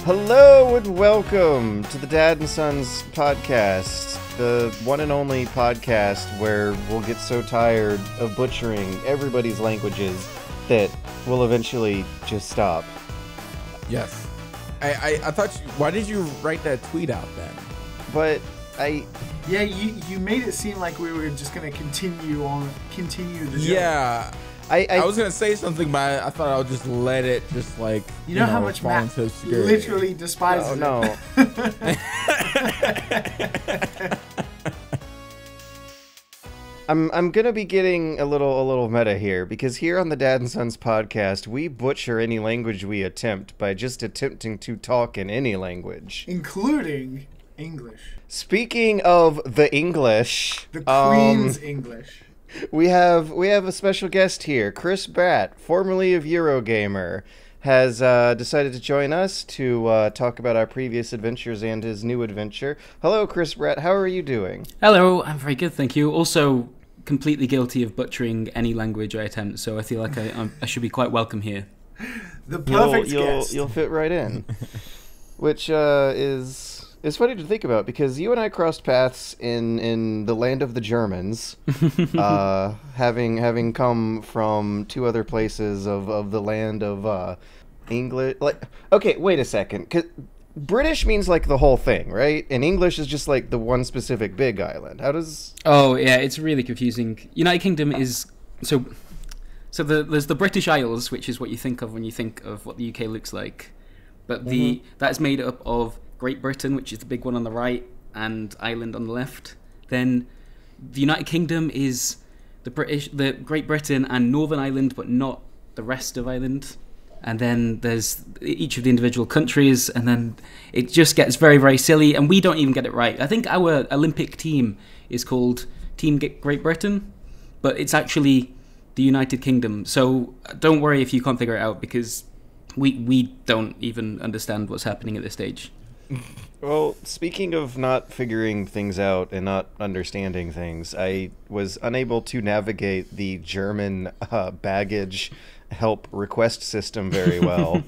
Hello and welcome to the Dad and Sons podcast, the one and only podcast where we'll get so tired of butchering everybody's languages that we'll eventually just stop. Yes. I thought why did you write that tweet out then? But Yeah, you made it seem like we were just going to continue the joke. Yeah. I was going to say something, but I thought I would just let it just like, you know how much fall Matt into obscurity. literally despises it. no. I'm gonna be getting a little meta here, because here on the Dad and Sons podcast, we butcher any language we attempt by just attempting to talk in any language, Including English. Speaking of the English, The Queen's English. we have a special guest here. Chris Bratt, formerly of Eurogamer, has decided to join us to talk about our previous adventures and his new adventure. Hello, Chris Bratt. How are you doing? Hello, I'm very good, thank you. Also, completely guilty of butchering any language I attempt, so I feel like I should be quite welcome here. The perfect you'll guest. You'll fit right in. Which is funny to think about, because you and I crossed paths in the land of the Germans, having come from two other places of the land of English. Like, okay, wait a second. 'Cause British means like the whole thing, right? And English is just like the one specific big island. How does? Oh yeah, it's really confusing. United Kingdom is there's the British Isles, which is what you think of when you think of what the UK looks like, but that is made up of Great Britain, which is the big one on the right, and Ireland on the left. Then the United Kingdom is the Great Britain and Northern Ireland, but not the rest of Ireland. And then there's each of the individual countries, and then it just gets very, very silly, and we don't even get it right. I think our Olympic team is called Team Great Britain, but it's actually the United Kingdom. So don't worry if you can't figure it out, because we don't even understand what's happening at this stage. Well, speaking of not figuring things out and not understanding things, I was unable to navigate the German baggage help request system very well.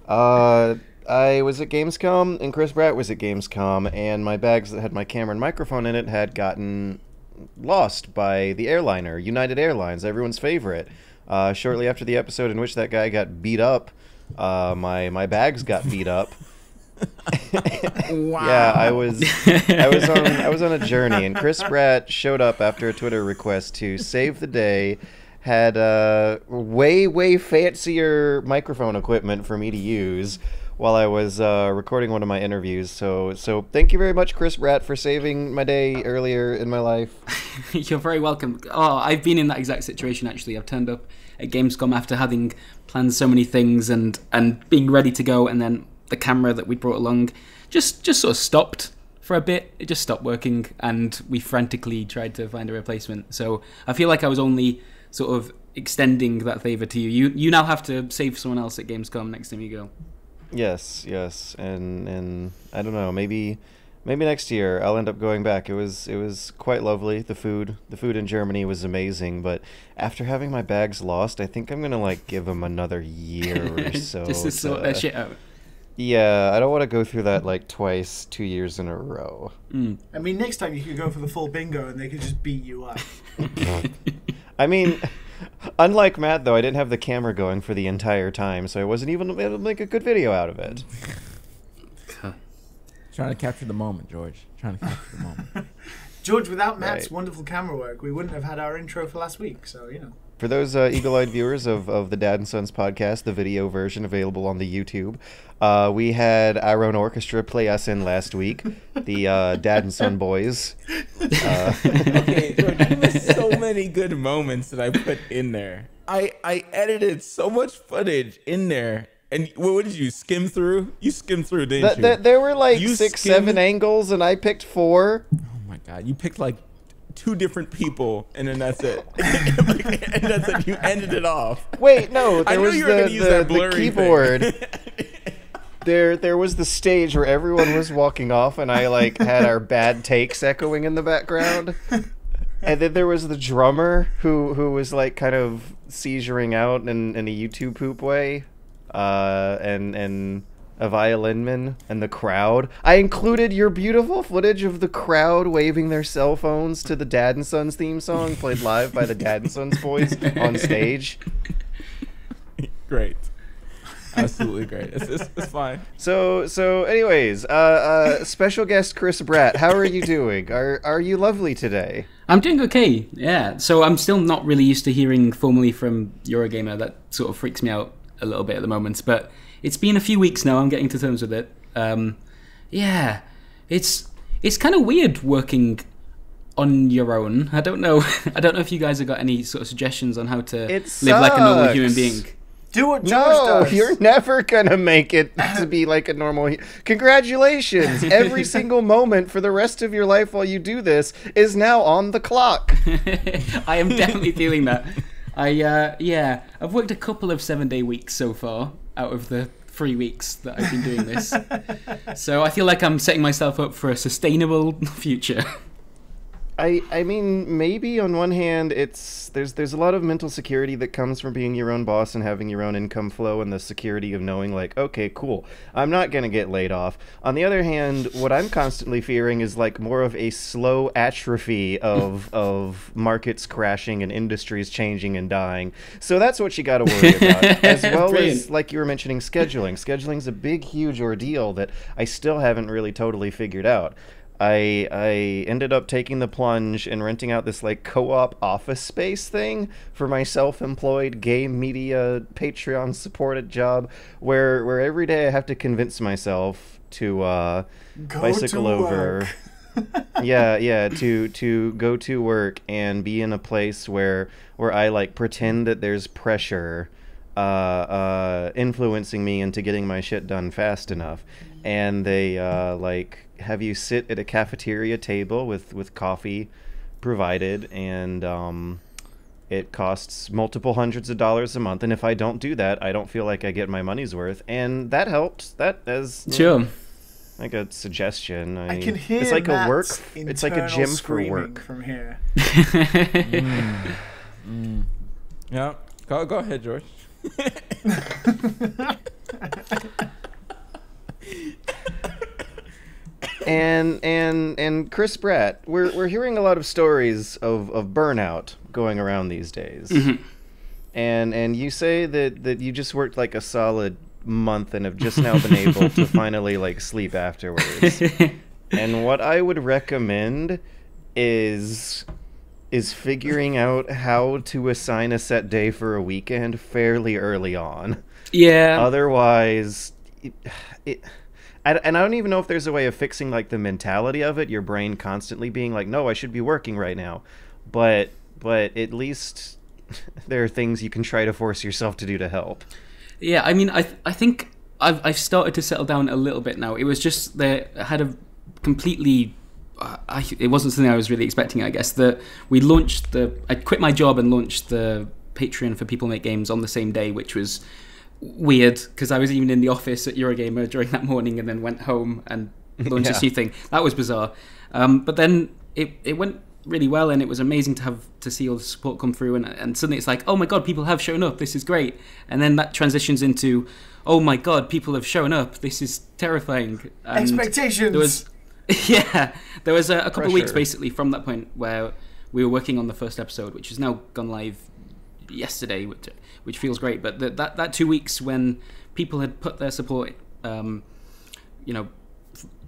I was at Gamescom, and Chris Bratt was at Gamescom, and my bags that had my camera and microphone in it had gotten lost by the airliner, United Airlines, everyone's favorite. Shortly after the episode in which that guy got beat up, my bags got beat up. Wow. Yeah, I was on a journey, and Chris Bratt showed up after a Twitter request to save the day. Had way fancier microphone equipment for me to use while I was recording one of my interviews. So thank you very much, Chris Bratt, for saving my day earlier in my life. You're very welcome. Oh, I've been in that exact situation, actually. I've turned up at Gamescom after having planned so many things and being ready to go, and then the camera that we brought along just sort of stopped for a bit. It just stopped working, and we frantically tried to find a replacement. So I feel like I was only sort of extending that favor to you. You now have to save someone else at Gamescom next time you go. Yes, and I don't know, maybe next year I'll end up going back. It was quite lovely. The food in Germany was amazing, but after having my bags lost, I think I'm gonna like give them another year or so. Just to sort that shit out. Yeah, I don't want to go through that like twice, 2 years in a row. I mean, next time you could go for the full bingo and they could just beat you up. I mean, unlike Matt, though, I didn't have the camera going for the entire time, so I wasn't even able to make a good video out of it. Trying to capture the moment, George. Trying to capture the moment. George, without Matt's Right. wonderful camera work, we wouldn't have had our intro for last week, so, you know. For those eagle-eyed viewers of the Dad and Sons podcast, the video version available on the YouTube, we had our own orchestra play us in last week, the Dad and Son Boys. Okay, George, you missed so many good moments that I put in there. I edited so much footage in there. And what did you skim through? You skimmed through, didn't you? There were like You 6-7 angles, and I picked 4. Oh my god, you picked like 2 different people, and then that's it. And that's it. You ended it off. Wait, no, I there knew was you were gonna use that the blurry keyboard. thing. There was the stage where everyone was walking off, and I like had our bad takes echoing in the background. And then there was the drummer who was like kind of seizuring out in a YouTube poop way. And a violin man, and the crowd. I included your beautiful footage of the crowd waving their cell phones to the Dad and Sons theme song played live by the Dad and Sons boys on stage. Great. Absolutely great. It's fine. So anyways, special guest Chris Bratt, how are you doing? Are you lovely today? I'm doing okay, yeah. So I'm still not really used to hearing formally from Eurogamer. That sort of freaks me out a little bit at the moment. But it's been a few weeks now. I'm getting to terms with it. Yeah, it's kind of weird working on your own. I don't know. I don't know if you guys have got any sort of suggestions on how to live like a normal human being. Do what Josh does. You're never gonna make it to be like a normal. Congratulations! Every single moment for the rest of your life while you do this is now on the clock. I am definitely feeling that. I've worked a couple of 7-day weeks so far out of the 3 weeks that I've been doing this. So I feel like I'm setting myself up for a sustainable future. I mean, maybe on one hand, there's a lot of mental security that comes from being your own boss and having your own income flow and the security of knowing, like, okay, cool, I'm not going to get laid off. On the other hand, what I'm constantly fearing is, like, more of a slow atrophy of markets crashing and industries changing and dying. So that's what you got to worry about. As well as, like you were mentioning, scheduling. Scheduling's a big, huge ordeal that I still haven't really totally figured out. I ended up taking the plunge and renting out this like co-op office space thing for my self-employed game media Patreon supported job where every day I have to convince myself to bicycle over. To go to work and be in a place where I like pretend that there's pressure influencing me into getting my shit done fast enough. And they like have you sit at a cafeteria table with coffee provided, and it costs multiple hundreds of dollars a month. And if I don't do that, I don't feel like I get my money's worth. And that helped. That is sure. Like a suggestion. I can hear it's like Matt's a work. It's like a gym for work from here. Yeah. Go ahead, George. And Chris Bratt, we're hearing a lot of stories of burnout going around these days. Mm-hmm. And you say that you just worked like a solid month and have just now been able to finally like sleep afterwards. And what I would recommend is figuring out how to assign a set day for a weekend fairly early on. Yeah. Otherwise, and I don't even know if there's a way of fixing like the mentality of it. Your brain constantly being like, "No, I should be working right now," but at least there are things you can try to force yourself to do to help. Yeah, I mean, I think I've started to settle down a little bit now. It was just that I had a completely. It wasn't something I was really expecting, I guess. That we launched I quit my job and launched the Patreon for People Make Games on the same day, which was weird because I was even in the office at Eurogamer during that morning and then went home and launched this new thing. That was bizarre. But then it went really well, and it was amazing to see all the support come through, and suddenly it's like, oh my god, people have shown up, this is great. And then that transitions into, oh my god, people have shown up, this is terrifying. And expectations. There was a couple of weeks basically from that point where we were working on the first episode, which has now gone live yesterday, which feels great. But that 2 weeks when people had put their support,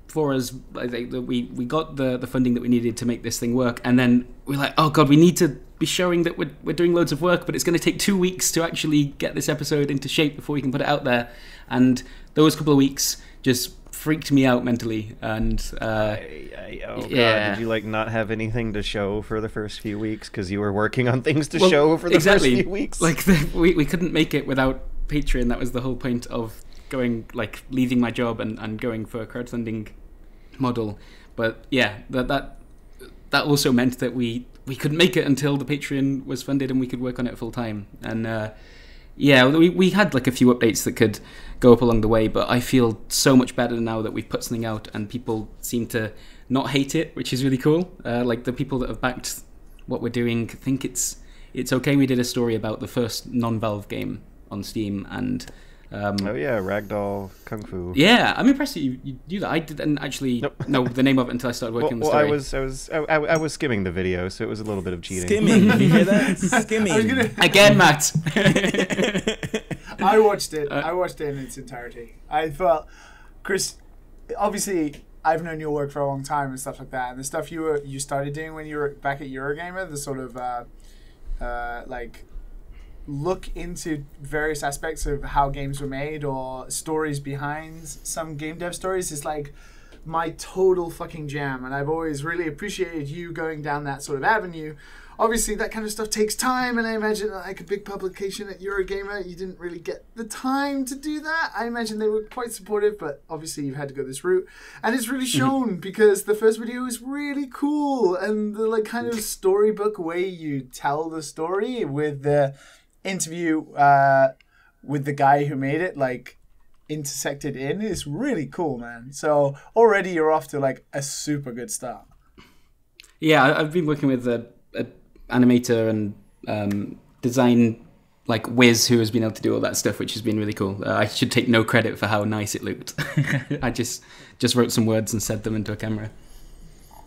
for us, we got the funding that we needed to make this thing work, and then we're like, oh god, we need to be showing that we're doing loads of work, but it's going to take 2 weeks to actually get this episode into shape before we can put it out there. And those couple of weeks just freaked me out mentally, and God, did you like not have anything to show for the first few weeks because you were working on things to show for the first few weeks? Like we couldn't make it without Patreon. That was the whole point of going, like, leaving my job and going for a crowdfunding model. But yeah, that also meant that we couldn't make it until the Patreon was funded and we could work on it full time. And we had like a few updates that could go up along the way, but I feel so much better now that we've put something out and people seem to not hate it, which is really cool. Like the people that have backed what we're doing think it's okay. We did a story about the first non-Valve game on Steam, and Oh yeah, Ragdoll Kung Fu. Yeah, I'm impressed that you do that. I didn't actually know the name of it until I started working on the story. I was skimming the video, so it was a little bit of cheating. Skimming, you hear that? Skimming. Again, Matt. I watched it. I watched it in its entirety. I thought, Chris, obviously, I've known your work for a long time and stuff like that. And the stuff you started doing when you were back at Eurogamer, the sort of like look into various aspects of how games were made or stories behind some game dev stories is like my total fucking jam. And I've always really appreciated you going down that sort of avenue. Obviously, that kind of stuff takes time, and I imagine like a big publication at Eurogamer, you didn't really get the time to do that. I imagine they were quite supportive, but obviously you've had to go this route. And it's really shown because the first video is really cool, and the like kind of storybook way you tell the story with the interview with the guy who made it, like intersected in, is really cool, man. So already you're off to like a super good start. Yeah, I've been working with a animator and design like Wiz, who has been able to do all that stuff, which has been really cool. I should take no credit for how nice it looked. I just wrote some words and said them into a camera.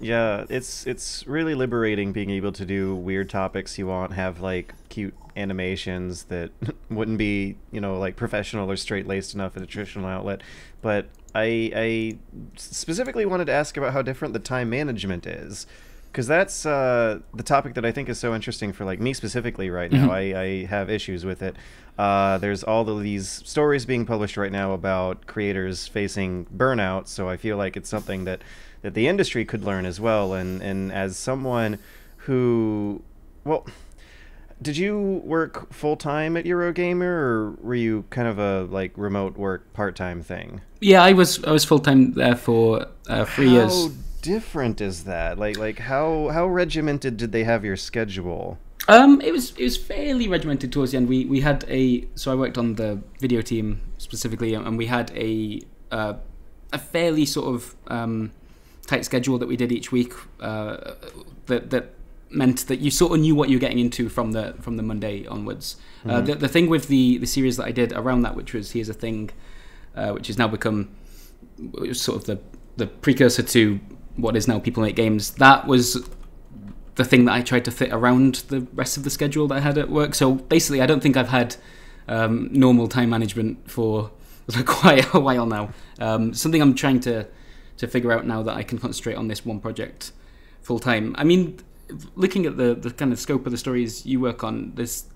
Yeah, it's really liberating being able to do weird topics you want, have like cute animations that wouldn't be, like professional or straight-laced enough at a traditional outlet. But I specifically wanted to ask about how different the time management is. Because that's the topic that I think is so interesting for like me specifically right now. I have issues with it. There's all of these stories being published right now about creators facing burnout, so I feel like it's something that the industry could learn as well. And as someone who, well, did you work full-time at Eurogamer, or were you kind of a like remote work part-time thing? Yeah, I was full-time there for 3 years. Different is that? Like how regimented did they have your schedule? It was fairly regimented towards the end. We had so I worked on the video team specifically, and we had a fairly sort of tight schedule that we did each week. That meant that you sort of knew what you were getting into from the Monday onwards. The thing with the series that I did around that, which was Here's a Thing, which has now become sort of the precursor to what is now People Make Games, that was the thing that I tried to fit around the rest of the schedule that I had at work. So basically, I don't think I've had normal time management for quite a while now. Something I'm trying to figure out now that I can concentrate on this one project full time. I mean, looking at the kind of scope of the stories you work on, there's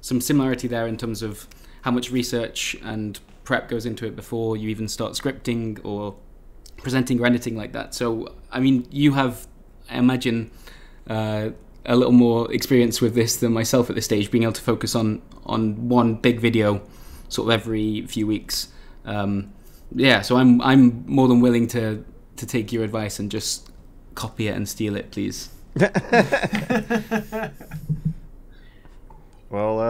some similarity there in terms of how much research and prep goes into it before you even start scripting or presenting or anything like that. So, I mean, you have, I imagine, a little more experience with this than myself at this stage, being able to focus on one big video sort of every few weeks. So I'm more than willing to take your advice and just copy it and steal it, please. Well,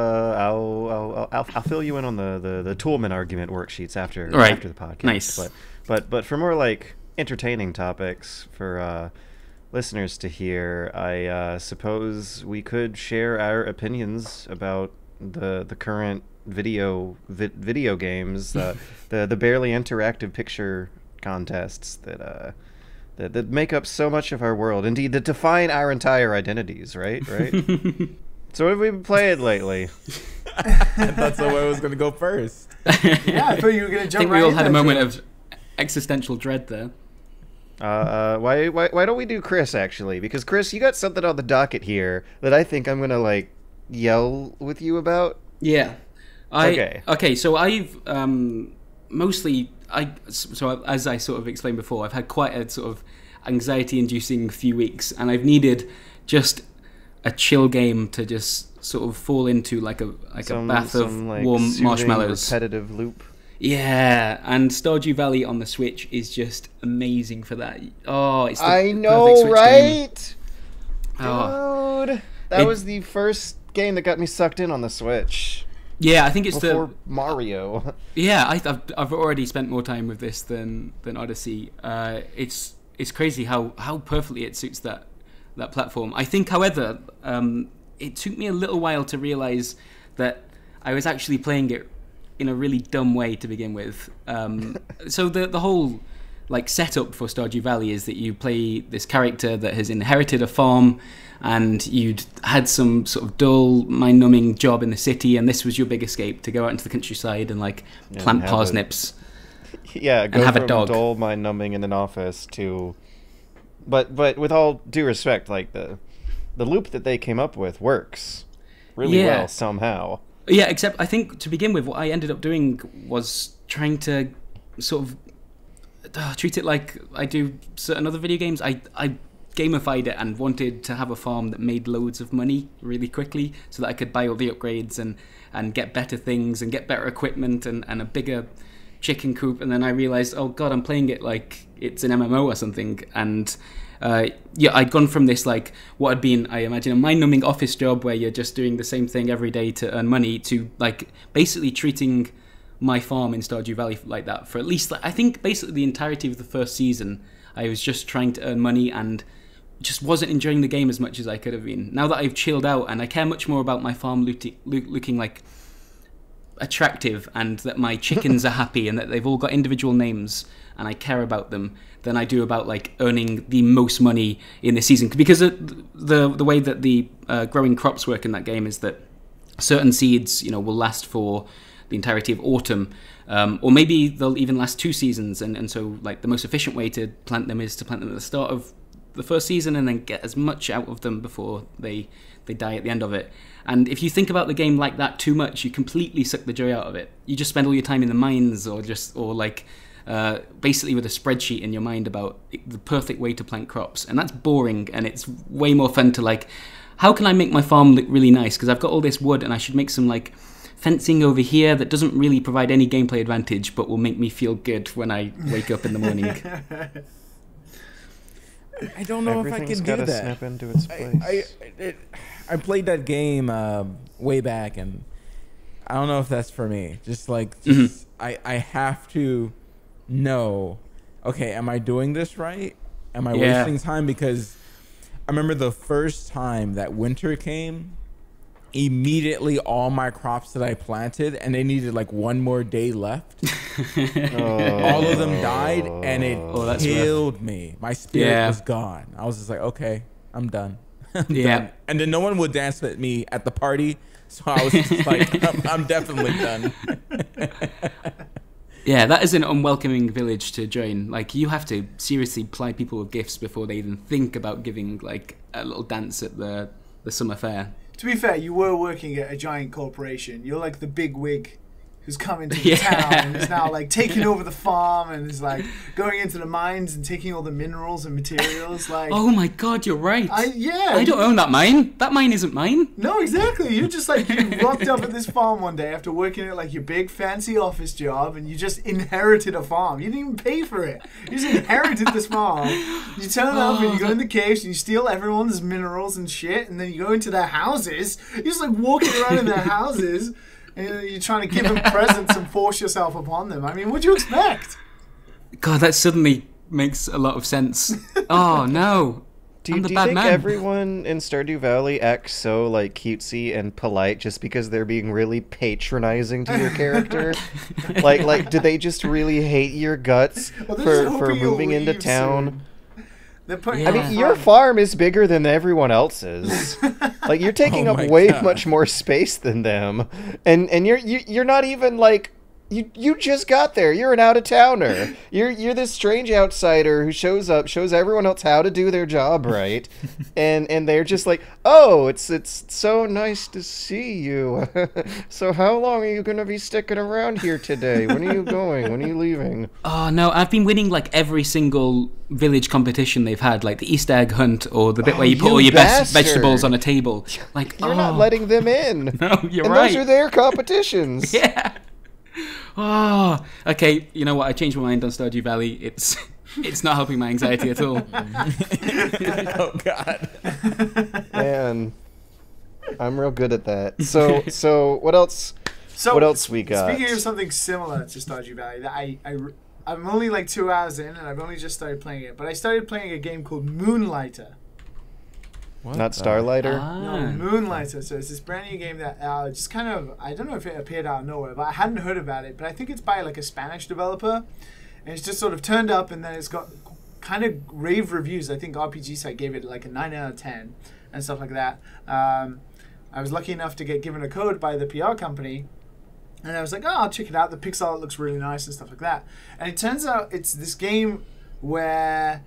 I'll fill you in on the Toolman argument worksheets after the podcast. Nice. But for more like entertaining topics for listeners to hear, I suppose we could share our opinions about the current video games, the barely interactive picture contests that make up so much of our world, indeed that define our entire identities, right? So what have we been playing lately? I thought someone was going to go first. Yeah, I thought you were going to jump. I think we all had a moment of existential dread there. Why don't we do Chris, actually? Because Chris, you got something on the docket here that I think I'm going to like yell with you about. Yeah. Okay, so I've mostly as I sort of explained before, I've had quite a sort of anxiety-inducing few weeks, and I've needed just a chill game to just sort of fall into like a bath of like warm marshmallows. Repetitive loop. Yeah, and Stardew Valley on the Switch is just amazing for that. Oh, it's the I know, perfect Switch right? game. Oh. Dude, that was the first game that got me sucked in on the Switch. Yeah, I think it's before Mario. Yeah, I've already spent more time with this than Odyssey. It's crazy how perfectly it suits that platform. I think, however, it took me a little while to realize that I was actually playing it in a really dumb way to begin with. So the whole like setup for Stardew Valley is that you play this character that has inherited a farm, and you'd had some sort of dull, mind-numbing job in the city, and this was your big escape, to go out into the countryside and like plant parsnips. Yeah, go and have from a dog. dull, mind-numbing in an office to... But with all due respect, like the loop that they came up with works really well somehow. Yeah, except I think to begin with, what I ended up doing was trying to sort of treat it like I do certain other video games. I gamified it and wanted to have a farm that made loads of money really quickly, so that I could buy all the upgrades and get better things and get better equipment and a bigger chicken coop. And then I realized, oh god, I'm playing it like it's an MMO or something. And I'd gone from this, like, what had been, I imagine, a mind-numbing office job where you're just doing the same thing every day to earn money, to like basically treating my farm in Stardew Valley like that for at least, I think, basically the entirety of the first season. I was just trying to earn money and just wasn't enjoying the game as much as I could have been. Now that I've chilled out and I care much more about my farm looking like attractive, and that my chickens are happy and that they've all got individual names and I care about them, than I do about like earning the most money in this season. Because the way that the growing crops work in that game is that certain seeds, will last for the entirety of autumn, or maybe they'll even last 2 seasons, and so like the most efficient way to plant them is to plant them at the start of the first season and then get as much out of them before they die at the end of it. And if you think about the game like that too much, you completely suck the joy out of it. You just spend all your time in the mines, or basically with a spreadsheet in your mind about the perfect way to plant crops, and that's boring. And it's way more fun to like, how can I make my farm look really nice, because I've got all this wood and I should make some like fencing over here that doesn't really provide any gameplay advantage but will make me feel good when I wake up in the morning. I don't know if I can do that. Snap into its place. I played that game way back, and I don't know if that's for me. I have to know, okay, am I doing this right? Am I wasting time? Because I remember the first time that winter came, immediately all my crops that I planted, and they needed like one more day left. All of them died, and it killed me. My spirit was gone. I was just like, okay, I'm done. Done. And then no one would dance with me at the party, so I was just like, I'm definitely done. Yeah, that is an unwelcoming village to join. Like, you have to seriously ply people with gifts before they even think about giving like a little dance at the summer fair. To be fair, you were working at a giant corporation. You're like the big wig who's come into the town and is now like taking over the farm and is like going into the mines and taking all the minerals and materials. Like, oh my god, you're right. I don't own that mine. That mine isn't mine. No, exactly. You're just like, you rocked up at this farm one day after working at like your big fancy office job, and you just inherited a farm. You didn't even pay for it. You just inherited this farm. You turn up and you go in the caves and you steal everyone's minerals and shit, and then you go into their houses. You're just like walking around in their houses. And you're trying to give them presents and force yourself upon them. I mean, what'd you expect? God, that suddenly makes a lot of sense. Oh, no. Do you think everyone in Stardew Valley acts so like cutesy and polite just because they're being really patronizing to your character? like, do they just really hate your guts for moving into town? Soon. I mean, your farm is bigger than everyone else's. Like, you're taking up way much more space than them, and you're not even like you just got there. You're an out-of-towner. You're this strange outsider who shows up, shows everyone else how to do their job right, and they're just like, oh, it's so nice to see you. So how long are you gonna be sticking around here today? When are you going? When are you leaving? Oh no, I've been winning like every single village competition they've had, like the Easter egg hunt or the bit where you put all your best vegetables on a table. Like, you're not letting them in. No, you're right. And those are their competitions. Yeah. Oh, okay. You know what? I changed my mind on Stardew Valley. It's not helping my anxiety at all. Oh God. Man, I'm real good at that. So what else? What else we got? Speaking of something similar to Stardew Valley, that I'm only like 2 hours in, and I've only just started playing it. But I started playing a game called Moonlighter. Not Starlighter? No, Moonlighter. So it's this brand new game that just kind of, I don't know if it appeared out of nowhere, but I hadn't heard about it. But I think it's by like a Spanish developer. And it's just sort of turned up, and then it's got kind of rave reviews. I think RPG Site gave it like a 9 out of 10 and stuff like that. I was lucky enough to get given a code by the PR company. And I was like, oh, I'll check it out. The pixel art looks really nice and stuff like that. And it turns out it's this game where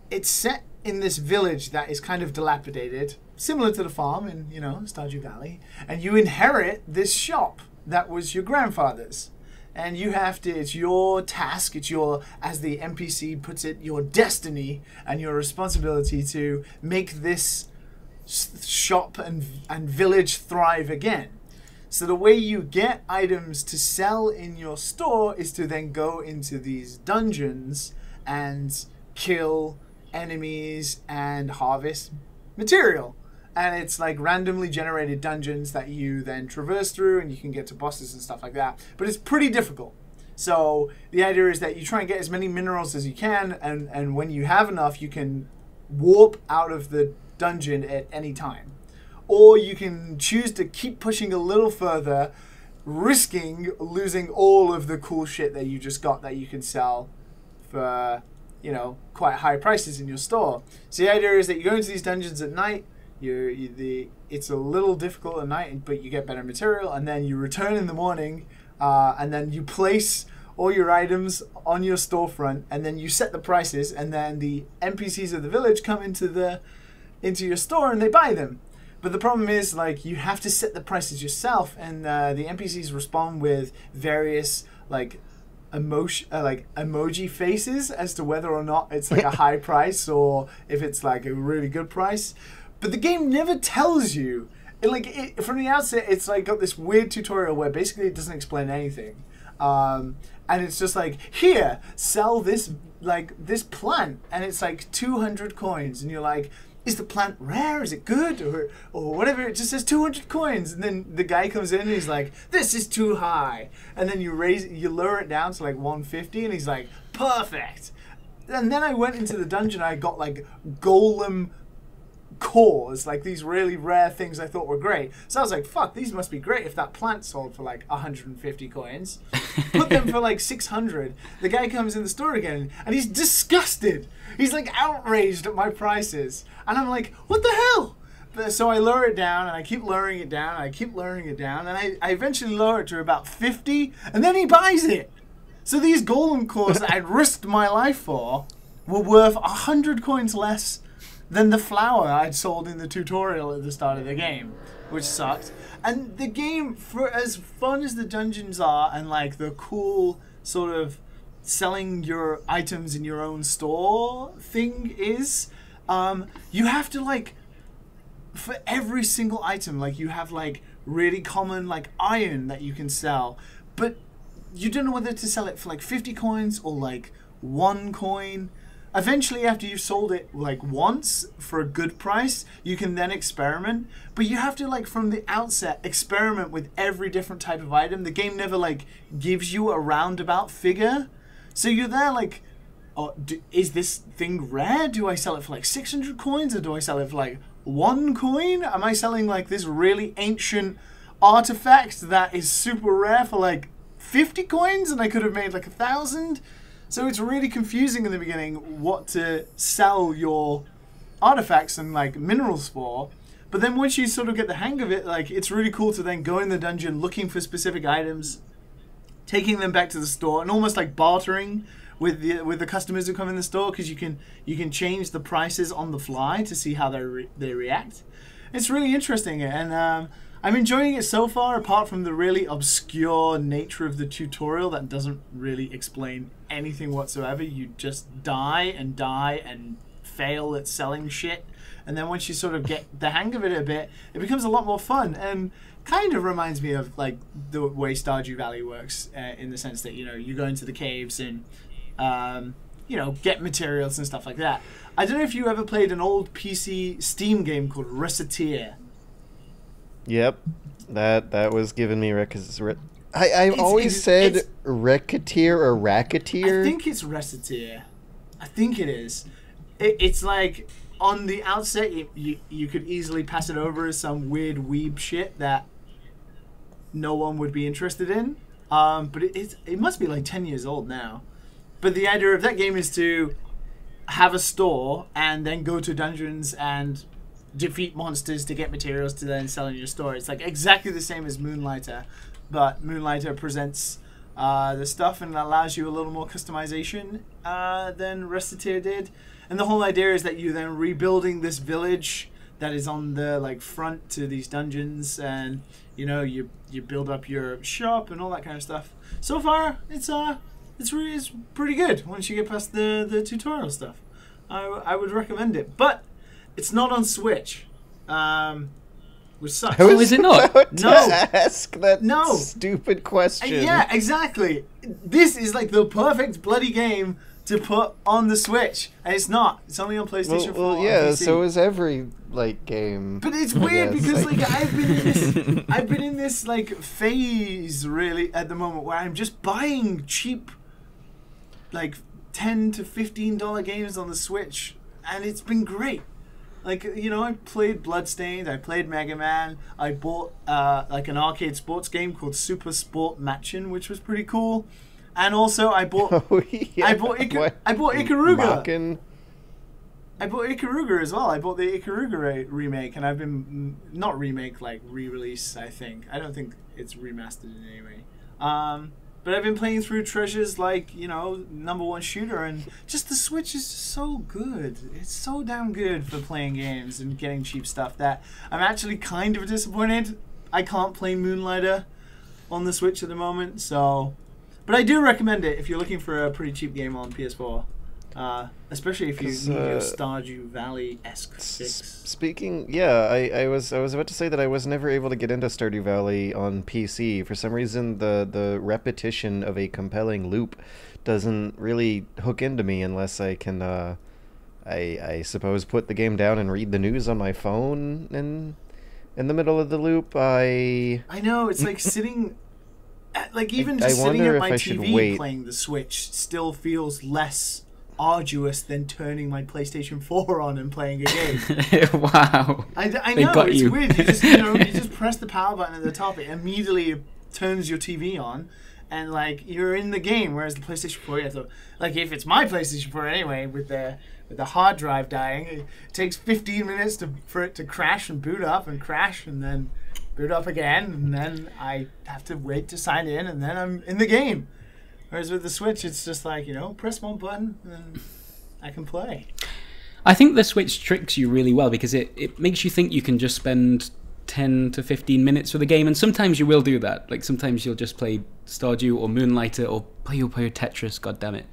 it's set in this village that is kind of dilapidated, similar to the farm in, Stardew Valley. And you inherit this shop that was your grandfather's. And you have to, it's your task, it's your, as the NPC puts it, your destiny and your responsibility to make this shop and village thrive again. So the way you get items to sell in your store is to then go into these dungeons and kill enemies and harvest material. And it's like randomly generated dungeons that you then traverse through, and you can get to bosses and stuff like that. But it's pretty difficult. So the idea is that you try and get as many minerals as you can, and when you have enough, you can warp out of the dungeon at any time. Or you can choose to keep pushing a little further, risking losing all of the cool shit that you just got that you can sell for, quite high prices in your store. So the idea is that you go into these dungeons at night, it's a little difficult at night, but you get better material, and then you return in the morning, and then you place all your items on your storefront, and then you set the prices, and then the NPCs of the village come into your store and they buy them. But the problem is, like, you have to set the prices yourself, and the NPCs respond with various emoji faces as to whether or not it's like a high price or if it's like a really good price. But the game never tells you. From the outset, it's like got this weird tutorial where basically it doesn't explain anything, and it's just like, here, sell this plant, and it's like 200 coins, and you're like, is the plant rare? Is it good? Or whatever. It just says 200 coins. And then the guy comes in and he's like, this is too high. And then you lower it down to like 150, and he's like, perfect. And then I went into the dungeon. I got like golem cores, like these really rare things I thought were great. So I was like, fuck, these must be great if that plant sold for like 150 coins. Put them for like 600. The guy comes in the store again and he's disgusted. He's like outraged at my prices. And I'm like, what the hell? So I lower it down, and I keep lowering it down, and I keep lowering it down, and I eventually lower it to about 50, and then he buys it. So these golem cores that I'd risked my life for were worth 100 coins less than the flower I'd sold in the tutorial at the start of the game, which sucked. And the game, for as fun as the dungeons are, and like the cool sort of selling your items in your own store thing is, you have to like, for every single item, like you have like really common like iron that you can sell, but you don't know whether to sell it for like 50 coins or like 1 coin. Eventually, after you've sold it like once for a good price, you can then experiment. But you have to, like, from the outset, experiment with every different type of item. The game never like gives you a roundabout figure. So you're there like, oh, is this thing rare? Do I sell it for like 600 coins, or do I sell it for like 1 coin? Am I selling like this really ancient artifact that is super rare for like 50 coins and I could have made like 1,000? So it's really confusing in the beginning what to sell your artifacts and like minerals for. But then once you sort of get the hang of it, like it's really cool to then go in the dungeon looking for specific items, taking them back to the store, and almost like bartering with the customers who come in the store, because you can change the prices on the fly to see how they react. It's really interesting, and I'm enjoying it so far, apart from the really obscure nature of the tutorial that doesn't really explain anything whatsoever. You just die and fail at selling shit. And then once you sort of get the hang of it a bit, it becomes a lot more fun, and kind of reminds me of like the way Stardew Valley works, in the sense that, you go into the caves and, get materials and stuff like that. I don't know if you ever played an old PC Steam game called Recettear. Yep, that was giving me I've always said Racketeer or Racketeer. I think it's Recettear. I think it is. It's like on the outset, you could easily pass it over as some weird weeb shit that no one would be interested in. But it must be like 10 years old now. But the idea of that game is to have a store and then go to dungeons and defeat monsters to get materials to then sell in your store. It's like exactly the same as Moonlighter, but Moonlighter presents the stuff and allows you a little more customization than Reciteer did. And the whole idea is that you're then rebuilding this village that is on the like front to these dungeons, and you know you build up your shop and all that kind of stuff. So far, it's pretty good once you get past the tutorial stuff. I would recommend it, but it's not on Switch, which sucks. I was is it not? about to No. ask that No. stupid question. Yeah, exactly. This is like the perfect bloody game to put on the Switch, and it's not. It's only on PlayStation 4. Well, and yeah. PC. So is every like game. But it's weird Yes, because like- like I've been in this like phase really at the moment where I'm just buying cheap like $10 to $15 games on the Switch, and it's been great. Like, you know, I played Bloodstained, I played Mega Man, I bought like an arcade sports game called Super Sport Matchin', which was pretty cool. And also I bought Oh, yeah. I bought What? Ikaruga. Mocking? I bought Ikaruga as well. I bought the Ikaruga remake, and I've been not remake, like re-release. I think I don't think it's remastered in any way. But I've been playing through treasures like, you know, #1 shooter, and just the Switch is so good. It's so damn good for playing games and getting cheap stuff that I'm actually kind of disappointed I can't play Moonlighter on the Switch at the moment. So, but I do recommend it if you're looking for a pretty cheap game on PS4. Especially if you need your Stardew Valley-esque fix. Speaking, yeah, I was about to say that I was never able to get into Stardew Valley on PC. For some reason, the repetition of a compelling loop doesn't really hook into me unless I can, I suppose, put the game down and read the news on my phone in the middle of the loop. I know, it's like sitting... Like, even I just sitting wonder at if my I should TV wait. playing the Switch still feels less arduous than turning my PlayStation 4 on and playing a game. Wow. I They know, got it's you. weird. You just, you know, you just press the power button at the top, it immediately turns your TV on, and like you're in the game. Whereas the PlayStation 4, you have to, like, if it's my PlayStation 4 anyway, with the hard drive dying, it takes 15 minutes for it to crash and boot up and crash and then boot up again, and then I have to wait to sign in, and then I'm in the game. Whereas with the Switch, it's just like, you know, press one button and I can play. I think the Switch tricks you really well because it makes you think you can just spend 10 to 15 minutes with a game, and sometimes you will do that. Like, sometimes you'll just play Stardew or Moonlighter or Puyo Puyo Tetris, goddammit.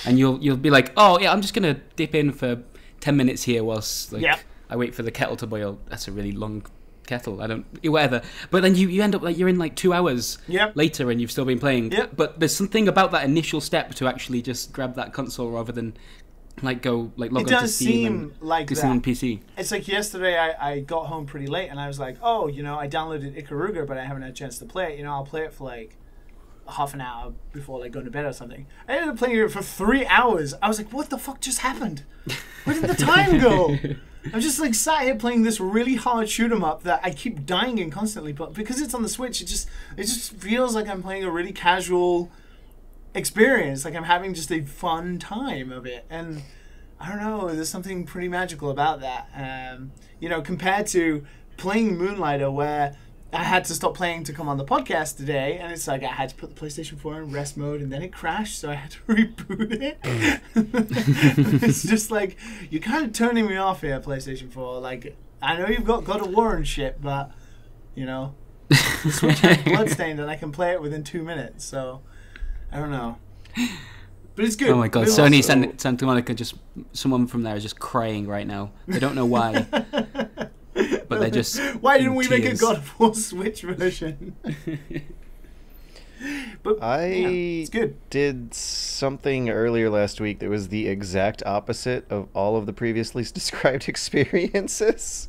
And you'll be like, oh yeah, I'm just going to dip in for 10 minutes here whilst like I wait for the kettle to boil. That's a really long kettle. I don't... Whatever. But then you end up like you're in like 2 hours later and you've still been playing. But there's something about that initial step to actually just grab that console rather than like go like log on to Steam and like do something on PC. It's like yesterday I got home pretty late and I was like, oh, you know, I downloaded Ikaruga but I haven't had a chance to play it. You know, I'll play it for like half an hour before like going to bed or something. I ended up playing it for 3 hours. I was like, what the fuck just happened? Where did the time go? I'm just like sat here playing this really hard shoot 'em up that I keep dying in constantly, but because it's on the Switch, it just feels like I'm playing a really casual experience. Like I'm having just a fun time of it, and I don't know. There's something pretty magical about that. You know, compared to playing Moonlighter, where I had to stop playing to come on the podcast today, and it's like I had to put the PlayStation 4 in rest mode, and then it crashed, so I had to reboot it. It's just like, you're kind of turning me off here, PlayStation 4. Like, I know you've got God of War and shit, but, you know, the Switch has Bloodstained, and I can play it within 2 minutes, so I don't know. But it's good. Oh my god, But Sony also- Santa Monica, just someone from there is just crying right now. They don't know why. But they're just Why didn't we make a tears. God of War Switch version? But I yeah, it's good. did something earlier last week that was the exact opposite of all of the previously described experiences.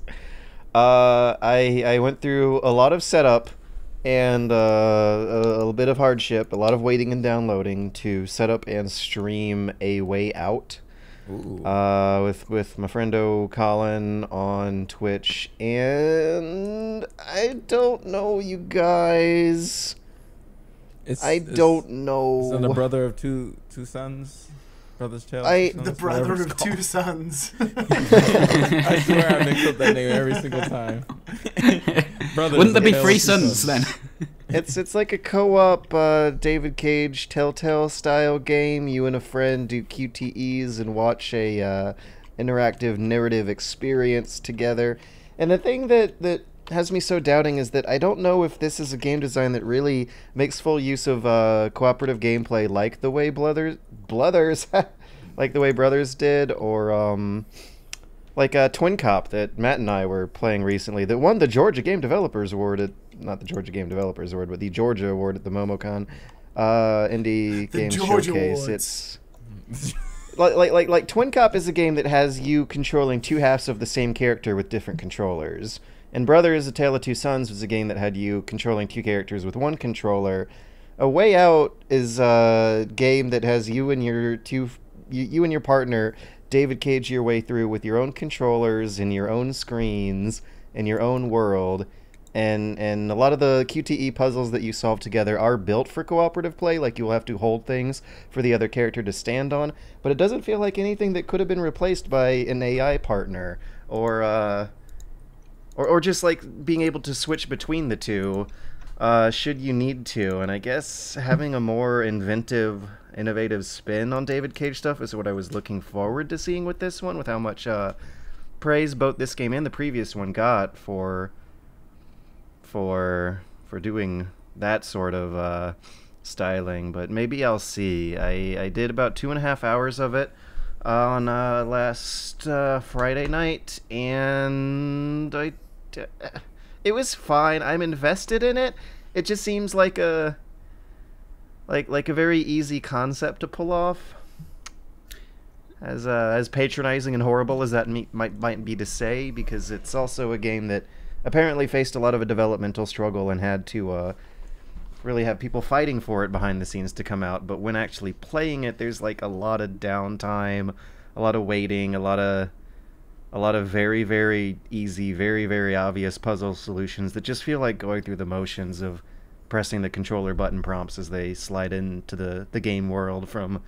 I went through a lot of setup and a bit of hardship, a lot of waiting and downloading to set up and stream A Way Out, with my friendo Colin on Twitch, and I don't know, you guys. I don't know. It's the brother of two sons. Brother's child. The brother of two sons. I swear I mix up that name every single time. Wouldn't there be three sons then? It's like a co-op David Cage Telltale style game. You and a friend do QTEs and watch a interactive narrative experience together. And the thing that has me so doubting is that I don't know if this is a game design that really makes full use of cooperative gameplay like the way Brothers like the way Brothers did, or like Twin Cop that Matt and I were playing recently that won the Georgia Game Developers Award not the Georgia Game Developers Award, but the Georgia Award at the MomoCon Indie Game Showcase. Awards. It's like Twin Cop is a game that has you controlling two halves of the same character with different controllers. And Brothers: A Tale of Two Sons was a game that had you controlling two characters with one controller. A Way Out is a game that has you and your partner David Cage your way through with your own controllers and your own screens and your own world. And a lot of the QTE puzzles that you solve together are built for cooperative play, like you'll have to hold things for the other character to stand on, but it doesn't feel like anything that could have been replaced by an AI partner, or just like being able to switch between the two, should you need to. And I guess having a more innovative spin on David Cage stuff is what I was looking forward to seeing with this one, with how much praise both this game and the previous one got for doing that sort of styling. But maybe I'll see. I did about 2.5 hours of it on last Friday night, and it was fine. I'm invested in it. It just seems like a very easy concept to pull off. As patronizing and horrible as that might be to say, because it's also a game that apparently faced a lot of a developmental struggle and had to really have people fighting for it behind the scenes to come out. But when actually playing it, there's like a lot of downtime, a lot of waiting, a lot of very, very easy, very, very obvious puzzle solutions that just feel like going through the motions of pressing the controller button prompts as they slide into the game world from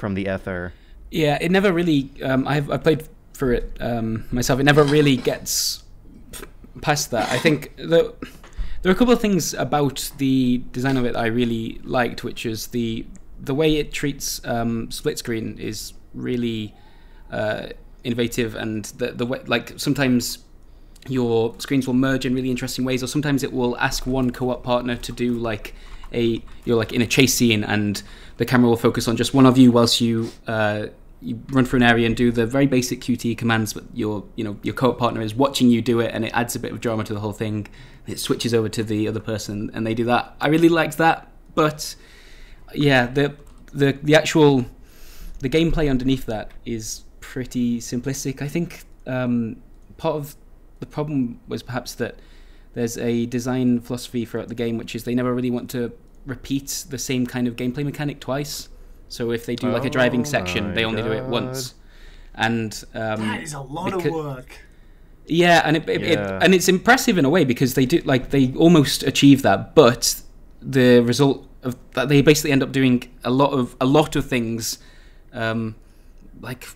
the ether. Yeah, it never really... I've played through it myself. It never really gets past that. I think there are a couple of things about the design of it I really liked, which is the way it treats split screen is really innovative, and the way, like, sometimes your screens will merge in really interesting ways, or sometimes it will ask one co-op partner to do you're like in a chase scene and the camera will focus on just one of you whilst you run through an area and do the very basic QTE commands, but your co-op partner is watching you do it, and it adds a bit of drama to the whole thing. It switches over to the other person and they do that. I really liked that, but yeah, the actual gameplay underneath that is pretty simplistic. I think part of the problem was perhaps that there's a design philosophy throughout the game, which is they never really want to repeat the same kind of gameplay mechanic twice. So if they do like a driving section, they only do it once. And that is a lot of work. Yeah, and and it's impressive in a way, because they almost achieve that, but the result of that, they basically end up doing a lot of things like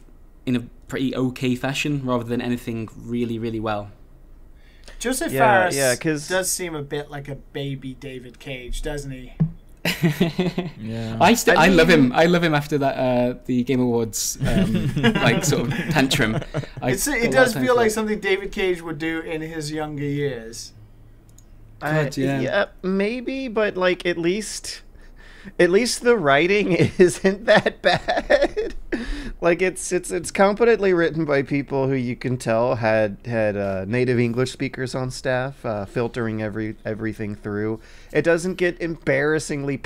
in a pretty okay fashion rather than anything really, really well. Joseph Fares does seem a bit like a baby David Cage, doesn't he? Yeah. I love him. I love him after that the Game Awards like sort of tantrum. It does feel like something David Cage would do in his younger years. Yeah, maybe, but like at least the writing isn't that bad. Like it's competently written by people who you can tell had native English speakers on staff, filtering everything through. It doesn't get embarrassingly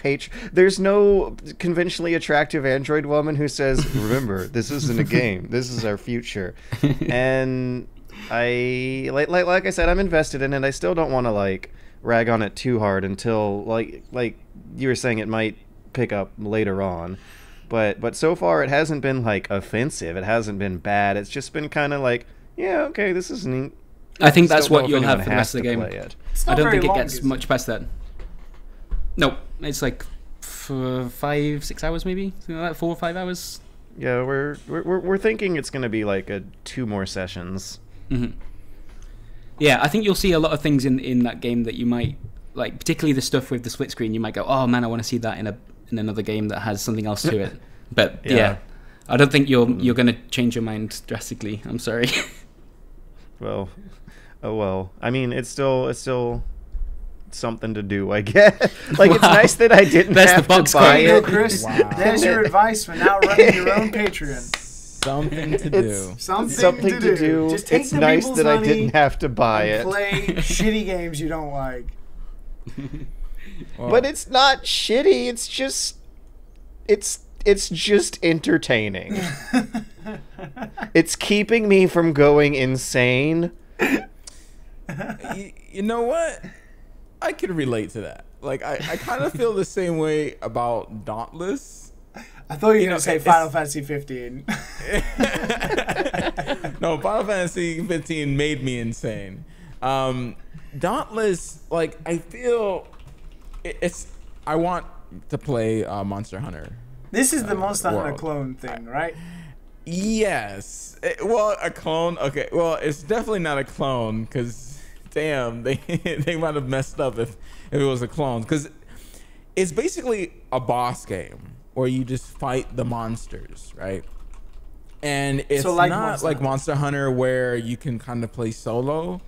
There's no conventionally attractive android woman who says, "Remember, this isn't a game. This is our future." And I like I said, I'm invested in it. I still don't want to like rag on it too hard until like you were saying, it might pick up later on. But so far it hasn't been like offensive. It hasn't been bad. It's just been kind of like, yeah, okay, this is neat. I think that's Still what don't you'll know if have anyone for the rest has of the to game. play it. It's I not don't very think it long, gets is much past that. No, it's like 5-6 hours maybe, something like that, 4 or 5 hours. Yeah, we're thinking it's gonna be like 2 more sessions. Mm-hmm. Yeah, I think you'll see a lot of things in that game that you might like, particularly the stuff with the split screen. You might go, oh man, I want to see that in another game that has something else to it. But yeah, I don't think you're gonna change your mind drastically. I'm sorry. Well, oh well. I mean, it's still something to do, I guess. Like, Wow. it's nice that I didn't That's have the box to buy There you it. go, Chris. Wow. There's your advice for now running your own Patreon. Something to do. Something to do. Just take It's the nice people's that I money didn't have to buy and it. play shitty games you don't like. But it's not shitty. It's just entertaining. It's keeping me from going insane. You know what? I could relate to that. Like, I kind of feel the same way about Dauntless. I thought you were know, going to say it's- Final Fantasy 15. No, Final Fantasy 15 made me insane. Dauntless, like, I feel I want to play Monster Hunter. This is the Monster Hunter world. clone thing, right? Yes. Well, a clone. Okay. Well, it's definitely not a clone because, damn, they might have messed up if it was a clone. Because it's basically a boss game where you just fight the monsters, right? And it's So like not Monster like Hunter. Monster Hunter where you can kind of play solo.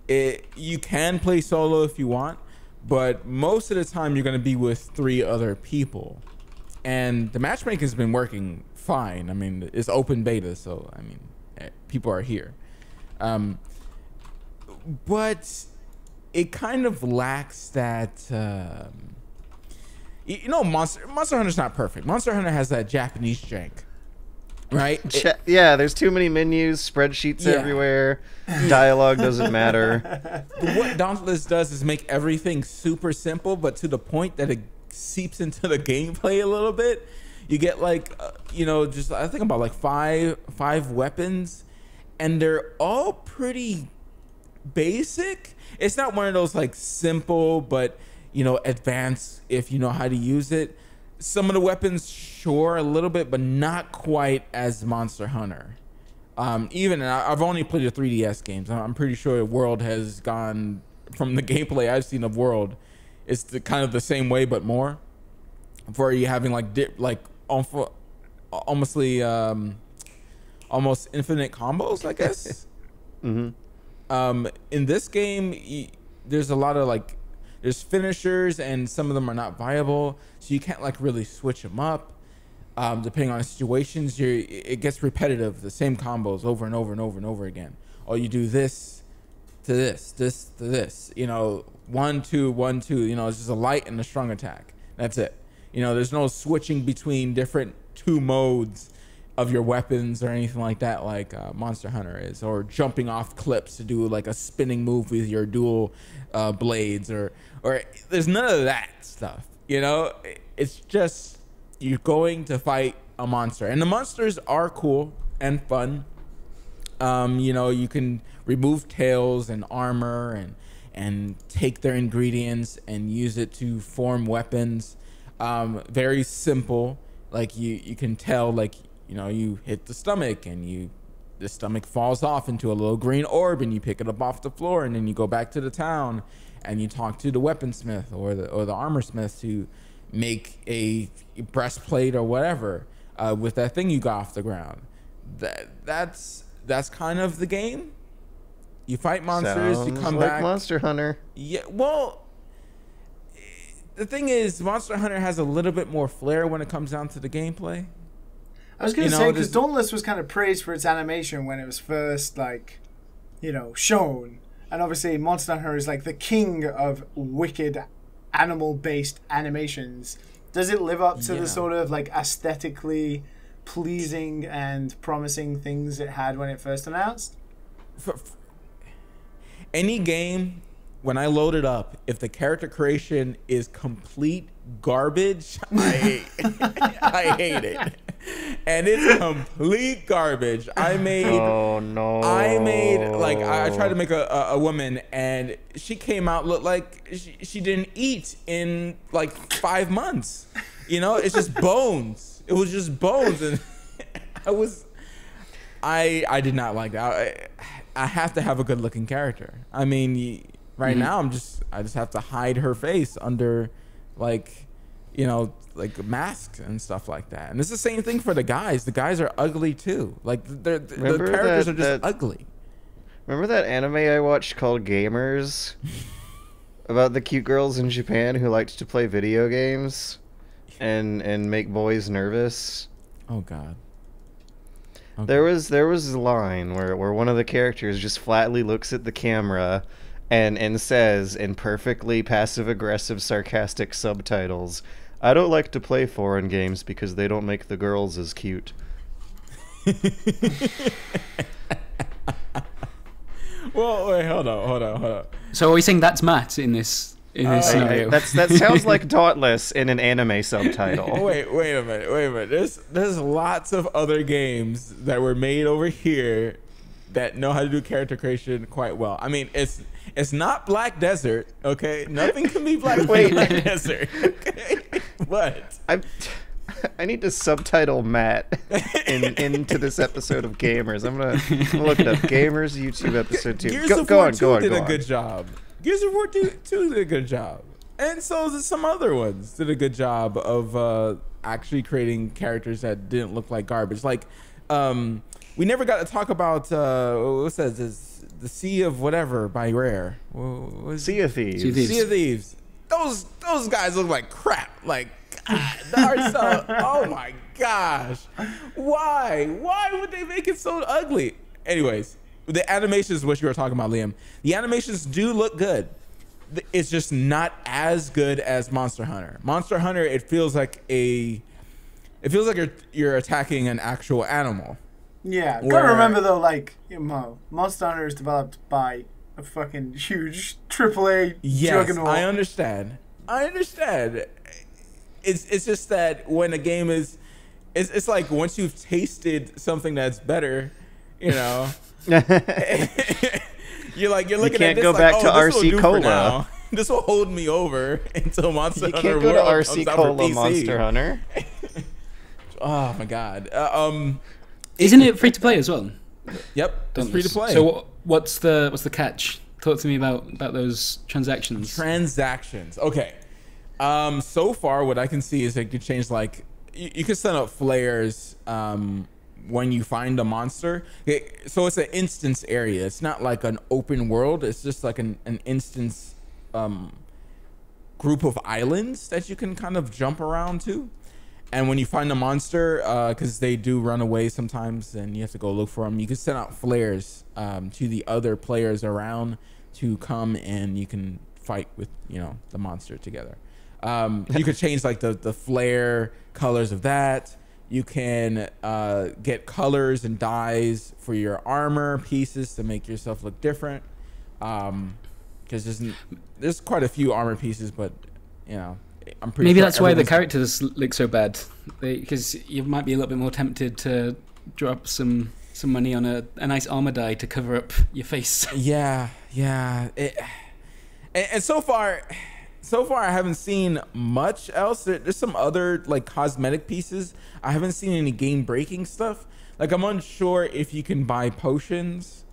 You can play solo if you want, but most of the time you're going to be with 3 other people. And the matchmaking has been working fine. I mean, it's open beta, so I mean, people are here. But it kind of lacks that. You know, Monster Hunter's not perfect. Monster Hunter has that Japanese jank, right? Yeah, there's too many menus, spreadsheets Yeah. everywhere, dialogue doesn't matter. What Dauntless does is make everything super simple, but to the point that it seeps into the gameplay a little bit. You get like, just I think about like five weapons, and they're all pretty basic. It's not one of those like simple, but advanced if you know how to use it. Some of the weapons, sure, a little bit, but not quite as Monster Hunter. And I've only played the 3DS games. I'm pretty sure the World has gone from the gameplay I've seen of World. It's kind of the same way, but more. For you having almost infinite combos, I guess. Mm-hmm. In this game, there's a lot of there's finishers, and some of them are not viable, so you can't really switch them up. Depending on situations, it gets repetitive, the same combos over and over and over and over again. Or you do this to this to this. 1 2 1 2. It's just a light and a strong attack. That's it. There's no switching between different 2 modes of your weapons or anything like that, like Monster Hunter is, or jumping off clips to do like a spinning move with your dual blades, or there's none of that stuff. It's just you're going to fight a monster, and the monsters are cool and fun. You can remove tails and armor and take their ingredients and use it to form weapons. Very simple. Like you can tell, you hit the stomach and the stomach falls off into a little green orb, and you pick it up off the floor, and then you go back to the town and you talk to the weaponsmith or the armor smith to make a breastplate or whatever with that thing you got off the ground. That's kind of the game. You fight monsters, you Sounds come like back. Monster Hunter. Yeah, well, the thing is, Monster Hunter has a little bit more flair when it comes down to the gameplay. I was going to say, because this- Dauntless was kind of praised for its animation when it was first, shown. And obviously, Monster Hunter is like the king of wicked animal-based animations. Does it live up to Yeah. the sort of aesthetically pleasing and promising things it had when it first announced? Any game when I load it up, if the character creation is complete garbage, I hate it. And it's complete garbage. I made like I tried to make a woman, and she came out look like she didn't eat in like 5 months. You know, it's just bones. It was just bones, and I did not like that. I have to have a good looking character. I mean, right now I just have to hide her face under like, you know, like masks and stuff like that. And it's the same thing for the guys. The guys are ugly too. Like the characters are just ugly. Remember that anime I watched called Gamers? About the cute girls in Japan who liked to play video games and make boys nervous? Oh God. Okay. There was a line where one of the characters just flatly looks at the camera and says in perfectly passive-aggressive, sarcastic subtitles, "I don't like to play foreign games because they don't make the girls as cute." Well, wait, hold on. So are we saying that's Matt in this scenario? That sounds like Dauntless in an anime subtitle. Wait a minute. There's lots of other games that were made over here that know how to do character creation quite well. I mean, it's not Black Desert, okay? Nothing can be Black Desert, okay? But I need to subtitle Matt into this episode of Gamers. I'm gonna look it up. Gamers YouTube episode 2. Gears of War 2 did a good job. Gears of War 2 did a good job. And so did some other ones did a good job of actually creating characters that didn't look like garbage. Like, we never got to talk about, what's that? The Sea of Whatever by Rare. Sea of Thieves. Sea of Thieves. Those guys look like crap. Like, God, the art style, oh my gosh. Why would they make it so ugly? Anyways, the animations, what you were talking about, Liam. The animations do look good. It's just not as good as Monster Hunter. Monster Hunter, it feels like you're attacking an actual animal. Yeah, gotta remember though, like, Monster Hunter is developed by a fucking huge AAA juggernaut. I understand. It's just that when a game is, it's like once you've tasted something that's better, you know, you're looking at this. You can't go back to RC Cola. This will hold me over until Monster Hunter. You can't go to RC Cola Monster Hunter. Oh my God. Isn't it free to play as well? Yep, it's free to play. So what's the catch? Talk to me about those transactions. Okay. So far, what I can see is that you change, like, you can set up flares when you find a monster. So it's an instance area. It's not like an open world. It's just like an instance group of islands that you can kind of jump around to. And when you find a monster, because they do run away sometimes, and you have to go look for them, you can send out flares to the other players around to come, and you can fight with, the monster together. You could change like the flare colors of that. You can get colors and dyes for your armor pieces to make yourself look different. Because there's quite a few armor pieces, but I'm pretty. Maybe sure that's why the characters look so bad. Because you might be a little bit more tempted to drop some money on a nice armor dye to cover up your face. Yeah. And so far, I haven't seen much else. There's some other like cosmetic pieces. I haven't seen any game-breaking stuff. Like, I'm unsure if you can buy potions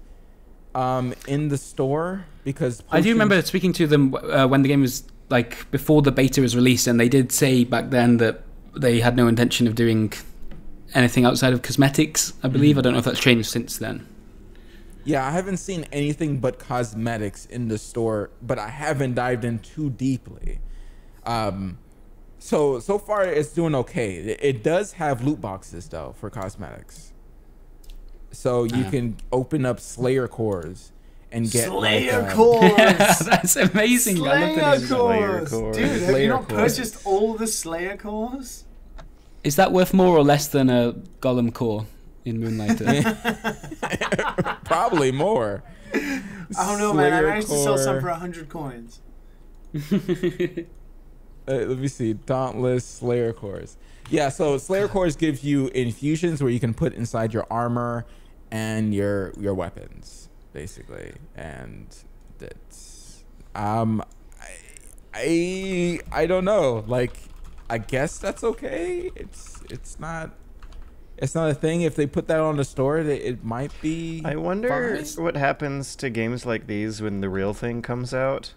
in the store, because I do remember speaking to them when the game was like before the beta was released, and they did say back then that they had no intention of doing anything outside of cosmetics, I believe. I don't know if that's changed since then. Yeah, I haven't seen anything but cosmetics in the store, but I haven't dived in too deeply. So far it's doing okay. It does have loot boxes though for cosmetics, so you can open up Slayer cores and get Slayer cores. That's amazing. Slayer cores, dude. Have you not purchased all the Slayer cores? Is that worth more or less than a Golem core in Moonlighter? Probably more. I don't know, man. I managed to sell some for 100 coins. Let me see. Dauntless Slayer Cores. Yeah, so Slayer Cores give you infusions where you can put inside your armor and your weapons, basically. And that's I don't know. Like, I guess that's okay. It's not a thing. If they put that on the store, it might be. I wonder fine. what happens to games like these when the real thing comes out.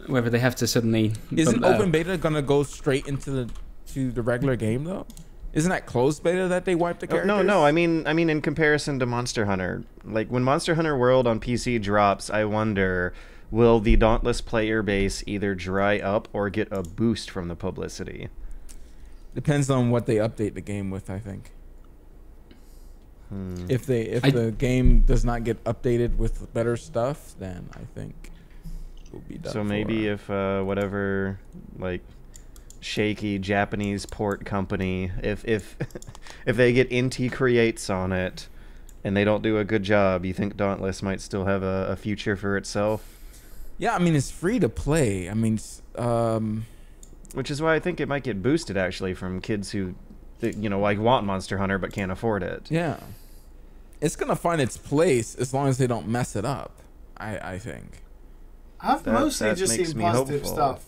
Whether they have to suddenly. Isn't open beta gonna go straight into the regular game though? Isn't that closed beta that they wiped the characters? No. I mean, in comparison to Monster Hunter, like when Monster Hunter World on PC drops, I wonder, will the Dauntless player base either dry up or get a boost from the publicity? Depends on what they update the game with, I think. If the game does not get updated with better stuff, then I think it will be done. So maybe if whatever like shaky Japanese port company, if if they get Inti Creates on it and they don't do a good job, you think Dauntless might still have a future for itself? Yeah, I mean it's free to play. I mean, which is why I think it might get boosted actually from kids who, like want Monster Hunter but can't afford it. Yeah, it's gonna find its place as long as they don't mess it up. I think. I've mostly just seen positive stuff.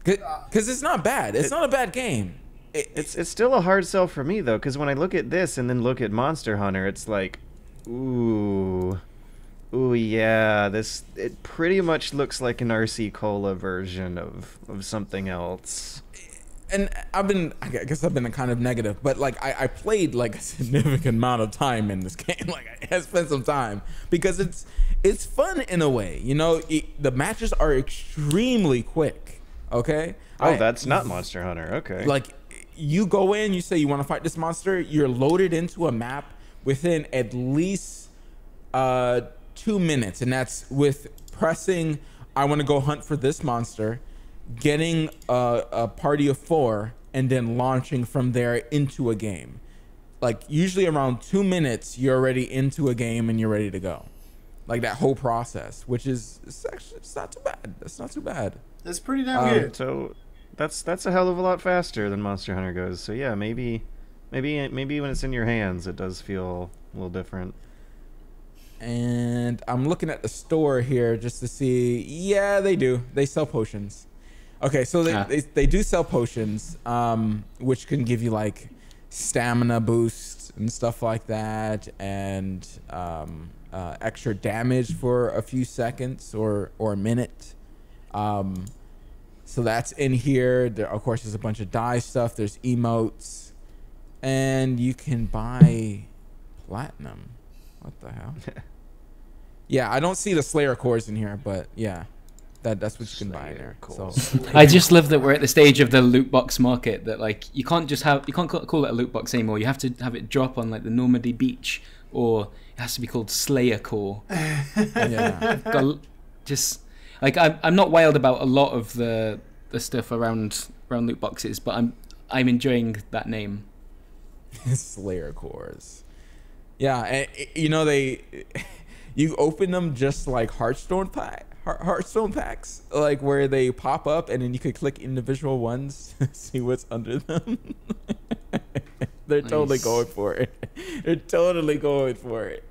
Because it's not bad. It's not a bad game. It's still a hard sell for me though, because when I look at this and then look at Monster Hunter, it's like, ooh yeah, it pretty much looks like an RC Cola version of something else. And I guess I've been kind of negative, but like I played like a significant amount of time in this game. Like I spent some time because it's fun in a way. The matches are extremely quick. Okay. Oh, that's not Monster Hunter. Okay. Like you go in, you say you want to fight this monster, you're loaded into a map within at least 2 minutes, and that's with pressing I want to go hunt for this monster, getting a party of 4, and then launching from there into a game. Like usually around 2 minutes you're already into a game and you're ready to go. Like that whole process, which is it's not too bad. That's not too bad. That's pretty damn good. So that's a hell of a lot faster than Monster Hunter goes. So yeah, maybe when it's in your hands, it does feel a little different. And I'm looking at the store here just to see. Yeah, they do. They sell potions. Okay, so they do sell potions, which can give you like stamina boosts and stuff like that, and extra damage for a few seconds or a minute. So that's in here. There, of course, there's a bunch of dye stuff. There's emotes, and you can buy platinum. What the hell? Yeah, I don't see the Slayer cores in here, but yeah, that's what you can buy in there. So I just love that we're at the stage of the loot box market that like you can't call it a loot box anymore. You have to have it drop on like the Normandy beach, or it has to be called Slayer core. yeah. Just like I'm not wild about a lot of the stuff around loot boxes, but I'm enjoying that name. Slayer cores. Yeah, and, you open them just like Hearthstone packs, like where they pop up and then you could click individual ones to see what's under them. They're totally going for it. They're totally going for it.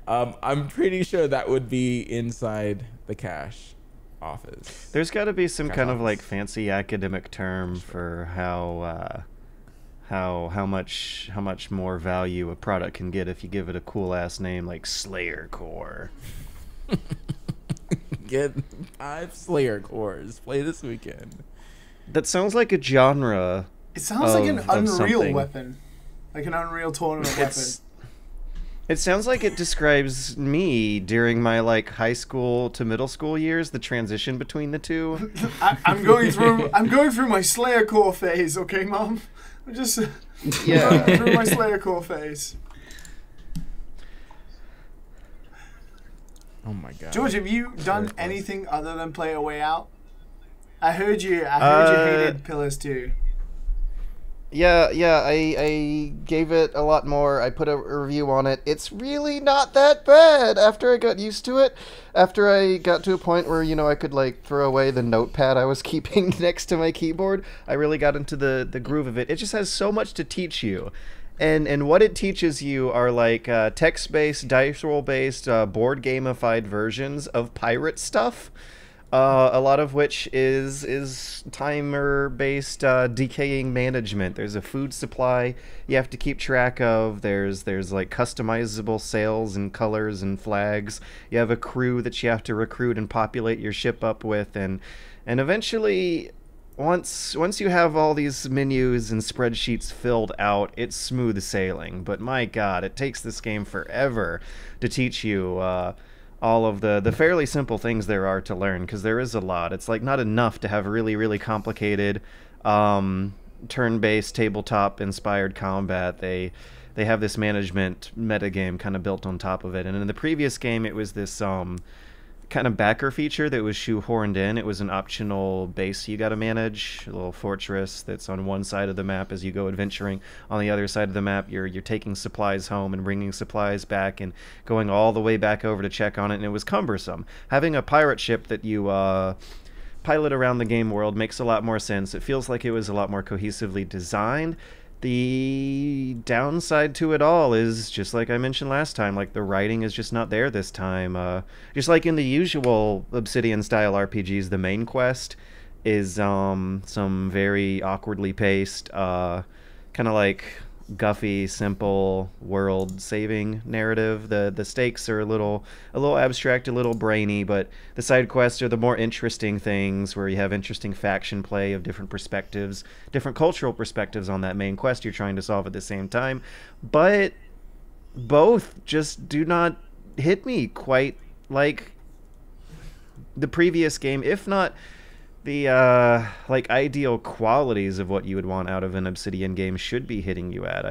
I'm pretty sure that would be inside the cash office. There's got to be some kind of like fancy academic term for how much more value a product can get if you give it a cool ass name like Slayer Core. Get 5 Slayer cores. Play this weekend. That sounds like a genre. It sounds like an Unreal something. weapon, like an Unreal Tournament weapon. It sounds like it describes me during my like high school to middle school years, the transition between the two. I'm going through my Slayer Core phase. Okay, Mom. I'm just going through my Slayer Core phase. Oh my god. George, have you done anything other than play A Way Out? I heard you hated Pillars 2. I gave it a lot more. I put a review on it. It's really not that bad after I got used to it. After I got to a point where, I could, like, throw away the notepad I was keeping next to my keyboard, I really got into the groove of it. It just has so much to teach you. And what it teaches you are, like, text-based, dice roll-based, board gamified versions of pirate stuff. A lot of which is timer-based decaying management. There's a food supply you have to keep track of. There's like customizable sails and colors and flags. You have a crew that you have to recruit and populate your ship up with, and eventually, once you have all these menus and spreadsheets filled out, it's smooth sailing. But my God, it takes this game forever to teach you all of the fairly simple things there are to learn, because there is a lot. It's like not enough to have really, really complicated turn-based tabletop inspired combat. They have this management metagame kind of built on top of it. And in the previous game, it was this kind of backer feature that was shoehorned in. It was an optional base you got to manage, a little fortress that's on one side of the map as you go adventuring. On the other side of the map, you're taking supplies home and bringing supplies back and going all the way back over to check on it, and it was cumbersome. Having a pirate ship that you pilot around the game world makes a lot more sense. It feels like it was a lot more cohesively designed. The downside to it all is, just like I mentioned last time, like the writing is just not there this time. Just like in the usual Obsidian-style RPGs, the main quest is some very awkwardly paced, kind of like guffy, simple world-saving narrative. The stakes are a little abstract, a little brainy, but the side quests are the more interesting things, where you have interesting faction play of different perspectives, different cultural perspectives on that main quest you're trying to solve at the same time. But both just do not hit me quite like the previous game, if not the like ideal qualities of what you would want out of an Obsidian game should be hitting you at.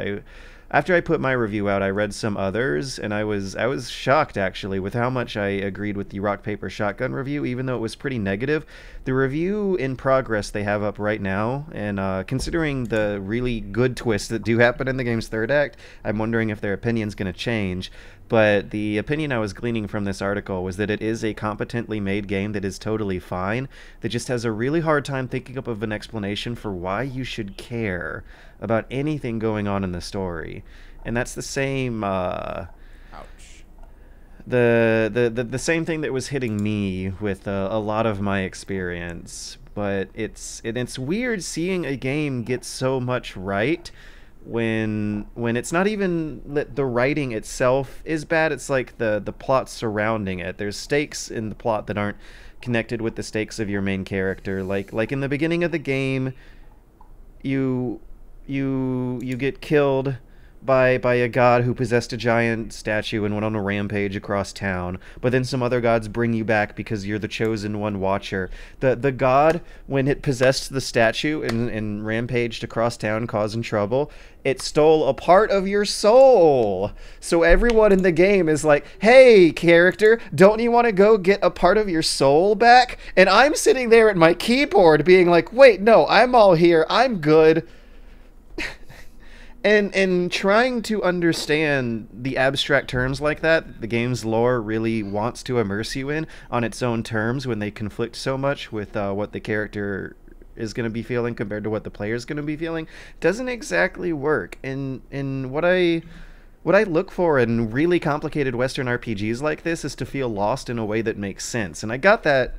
After I put my review out, I read some others, and I was shocked actually with how much I agreed with the Rock Paper Shotgun review, even though it was pretty negative. The review in progress they have up right now, and considering the really good twists that do happen in the game's third act, I'm wondering if their opinion's going to change. But the opinion I was gleaning from this article was that it is a competently made game that is totally fine, that just has a really hard time thinking up of an explanation for why you should care about anything going on in the story. And that's the same Ouch. the same thing that was hitting me with a lot of my experience. But it's weird seeing a game get so much right when it's not even that the writing itself is bad. It's like the plot surrounding it. There's stakes in the plot that aren't connected with the stakes of your main character. Like in the beginning of the game, you get killed by a god who possessed a giant statue and went on a rampage across town, but then some other gods bring you back because you're the chosen one watcher. The god, when it possessed the statue and rampaged across town causing trouble, it stole a part of your soul. So everyone in the game is like, hey character, don't you want to go get a part of your soul back? And I'm sitting there at my keyboard being like, wait, no, I'm all here, I'm good. And trying to understand the abstract terms like that, the game's lore really wants to immerse you in on its own terms when they conflict so much with what the character is going to be feeling compared to what the player is going to be feeling, doesn't exactly work. And what I look for in really complicated Western RPGs like this is to feel lost in a way that makes sense. And I got that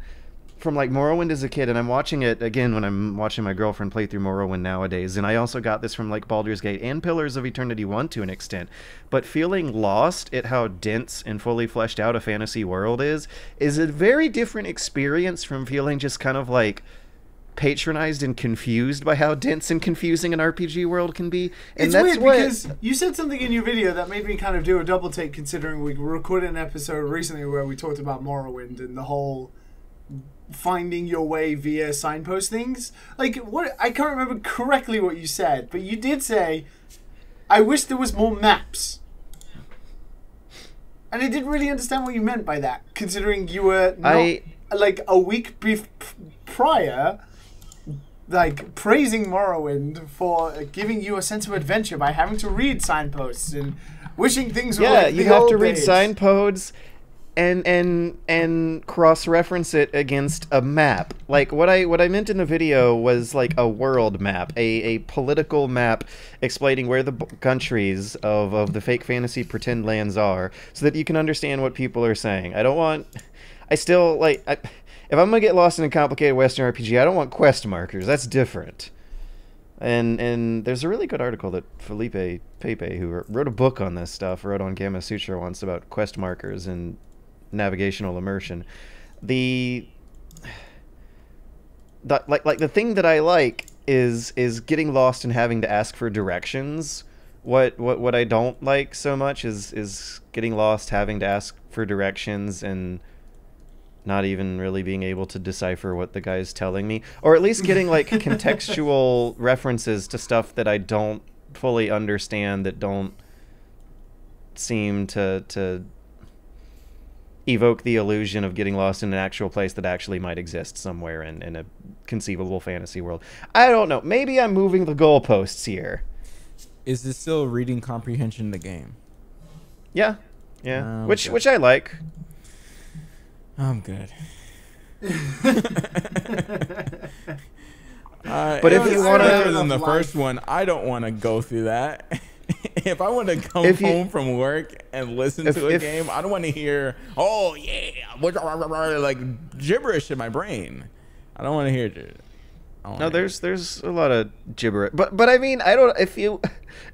from like Morrowind as a kid, and I'm watching it again when I'm watching my girlfriend play through Morrowind nowadays, and I also got this from like Baldur's Gate and Pillars of Eternity 1 to an extent. But feeling lost at how dense and fully fleshed out a fantasy world is a very different experience from feeling just kind of like patronized and confused by how dense and confusing an RPG world can be. And it's that's weird because you said something in your video that made me kind of do a double take, considering we recorded an episode recently where we talked about Morrowind and the whole finding your way via signpostings. Like, what? I can't remember correctly what you said, but you did say, I wish there was more maps. And I didn't really understand what you meant by that, considering you were not, like a week prior like praising Morrowind for giving you a sense of adventure by having to read signposts and wishing things were like you the have old to read days. signposts and cross-reference it against a map. Like what I meant in the video was like a world map, a political map explaining where the countries of the fake fantasy pretend lands are, so that you can understand what people are saying. If I'm gonna get lost in a complicated Western RPG, I don't want quest markers. That's different. And there's a really good article that Felipe Pepe, who wrote a book on this stuff, wrote on Gamma Sutra once about quest markers and navigational immersion. The thing that I like is getting lost and having to ask for directions. What I don't like so much is getting lost, having to ask for directions, and not even really being able to decipher what the guy's telling me, or at least getting like contextual references to stuff that I don't fully understand, that don't seem to evoke the illusion of getting lost in an actual place that actually might exist somewhere in a conceivable fantasy world. I don't know. Maybe I'm moving the goalposts here. Is this still reading comprehension in the game? Yeah. Which I like. I'm good. But if you want better than to the first one, I don't want to go through that. If I want to come home from work and listen to a game, I don't want to hear, oh yeah, like gibberish in my brain. I don't want to hear it. No, there's a lot of gibberish, but I mean, I don't. If you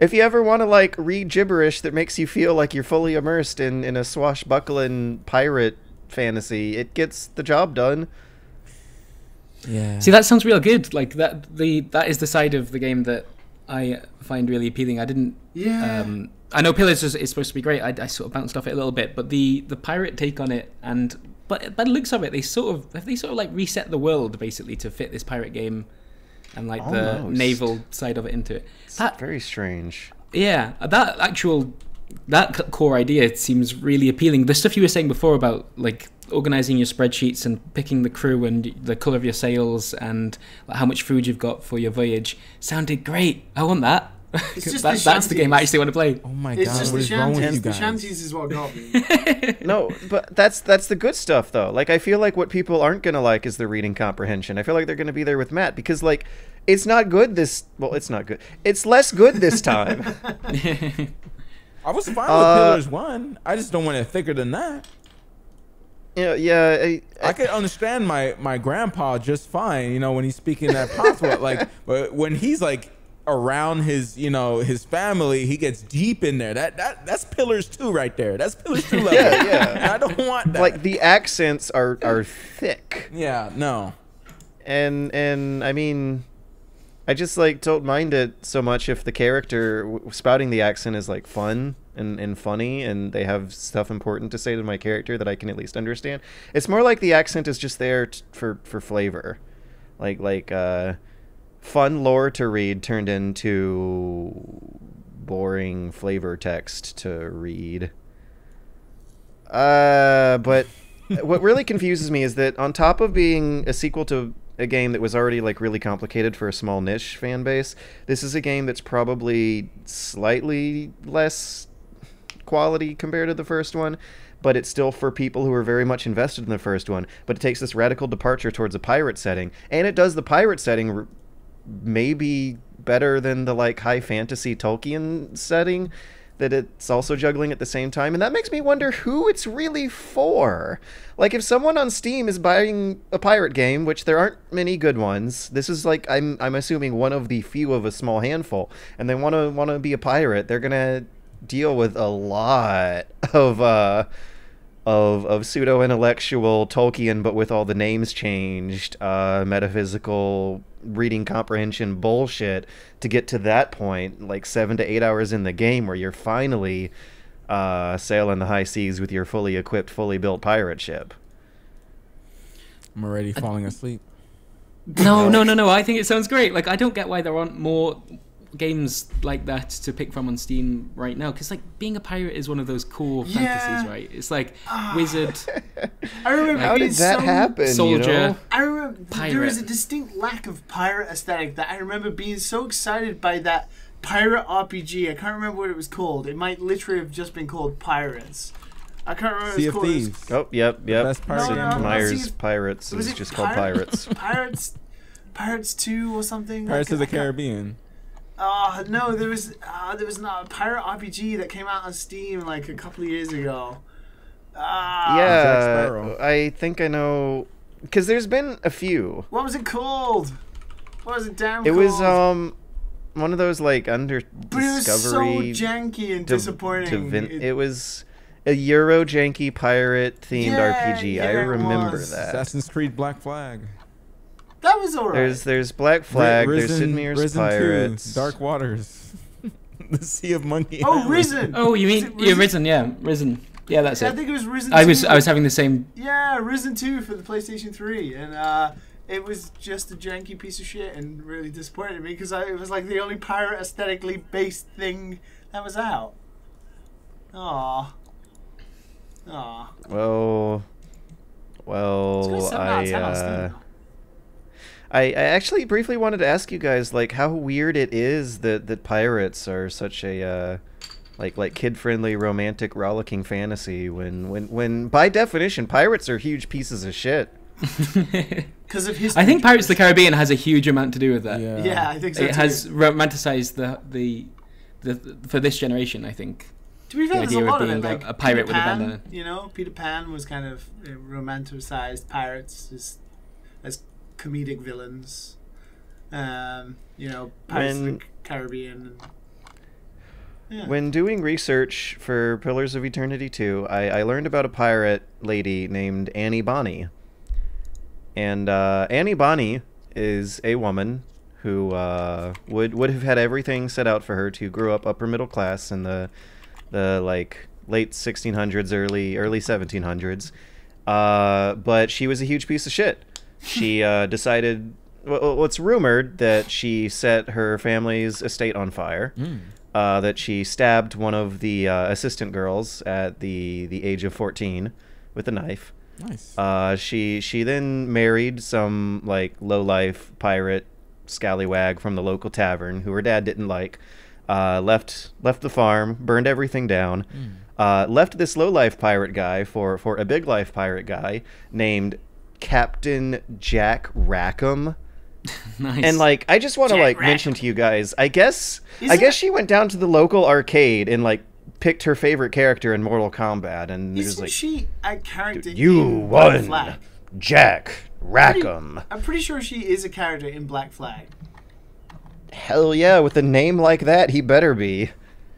ever want to like read gibberish that makes you feel like you're fully immersed in a swashbuckling pirate fantasy, it gets the job done. Yeah. See, that sounds real good. Like that is the side of the game that I find really appealing. I didn't. Yeah. I know Pillars is supposed to be great. I sort of bounced off it a little bit, but the pirate take on it, but by the looks of it, they sort of like reset the world basically to fit this pirate game, and like the naval side of it into it. That's very strange. Yeah, that core idea seems really appealing. The stuff you were saying before about like organizing your spreadsheets and picking the crew and the color of your sails and like, how much food you've got for your voyage sounded great. I want that. That's the game I actually want to play. Oh my god, what is wrong with you guys? The shanties is what got me. No, but that's the good stuff though. Like I feel like what people aren't gonna like is the reading comprehension. I feel like they're gonna be there with Matt because like it's not good it's not good. It's less good this time. I was fine with Pillars 1. I just don't want it thicker than that. Yeah. I could understand my grandpa just fine, you know, when he's speaking that patois. Like, but when he's like around his, you know, his family, he gets deep in there. That's Pillars 2 right there. That's Pillars 2 level. Yeah. I don't want that. Like the accents are thick. Yeah, no. And I mean, I just like don't mind it so much if the character spouting the accent is like fun and funny, and they have stuff important to say to my character that I can at least understand. It's more like the accent is just there for flavor, like fun lore to read turned into boring flavor text to read. But what really confuses me is that on top of being a sequel to a game that was already like really complicated for a small niche fan base, this is a game that's probably slightly less quality compared to the first one, but it's still for people who are very much invested in the first one. But it takes this radical departure towards a pirate setting, and it does the pirate setting maybe better than the like high fantasy Tolkien setting that it's also juggling at the same time. And that makes me wonder who it's really for. Like if someone on Steam is buying a pirate game, which there aren't many good ones, this is like I'm assuming one of the few of a small handful, and they want to be a pirate, they're gonna deal with a lot of pseudo-intellectual Tolkien, but with all the names changed, metaphysical reading comprehension bullshit to get to that point, like 7 to 8 hours in the game where you're finally sailing the high seas with your fully equipped, fully built pirate ship. I'm already falling asleep. No. I think it sounds great. Like I don't get why there aren't more games like that to pick from on Steam right now, because like being a pirate is one of those core fantasies, right? It's like wizard. I remember How did that happen? Soldier. You know? I remember there was a Pirate. distinct lack of pirate aesthetic that I remember being so excited by that pirate RPG. I can't remember what it was called. It might literally have just been called Pirates. I can't remember what Sea it of was called. Thieves. Oh, yep. Best pirate No, game. no, no. Myers See, Pirates Was is it just called Pirates. Pirates 2 or something? Pirates of the I can't- Caribbean. No, there was not a pirate RPG that came out on Steam like a couple of years ago. Jack Yeah, Sparrow. I think I know, because there's been a few. What was it called? What was it damn It called? was one of those like under But it was so discovery. janky and disappointing. It was a Euro janky pirate themed Yeah, RPG. yeah, I it remember was. that. Assassin's Creed Black Flag. That was alright. There's Black Flag. Risen, there's Sid Meier's Risen 2, Pirates. Dark Waters. The Sea of Monkey Oh, Island. Risen. Oh, you Was mean it yeah, Risen? Yeah, Risen. Yeah, that's I it. think it was Risen. I was 2. having the same. Yeah, Risen 2 for the PlayStation 3, and it was just a janky piece of shit, and really disappointed me because it was like the only pirate aesthetically based thing that was out. Aww. Well, It's got 7 out of 10 on Steam, though. I actually briefly wanted to ask you guys like how weird it is that pirates are such a like kid-friendly romantic rollicking fantasy when by definition pirates are huge pieces of shit. Because of history. I think Pirates of the Caribbean has a huge amount to do with that. Yeah, I think so It too. has romanticized the for this generation. I think. To be fair, the there's a idea of lot of being it. Like a pirate Peter with a Pan, bandana. You know, Peter Pan was kind of romanticized pirates as comedic villains. You know, Pirates of the Caribbean. Yeah. When doing research for Pillars of Eternity 2, I learned about a pirate lady named Annie Bonny. And Annie Bonny is a woman who would have had everything set out for her to grow up upper middle class in the like late 1600s, early 1700s. But she was a huge piece of shit. She decided. Well, it's rumored that she set her family's estate on fire. That she stabbed one of the assistant girls at the age of 14 with a knife. Nice. She then married some like low-life pirate scallywag from the local tavern who her dad didn't like. Left the farm, burned everything down. Left this low-life pirate guy for a big-life pirate guy named Captain Jack Rackham. Nice. And like I just want to Jack like Rackham. mention to you guys, I guess Isn't she went down to the local arcade and like picked her favorite character in Mortal Kombat and there's Isn't like she a character you in Black won, Flag? Jack Rackham. I'm pretty sure she is a character in Black Flag. Hell yeah, with a name like that, he better be.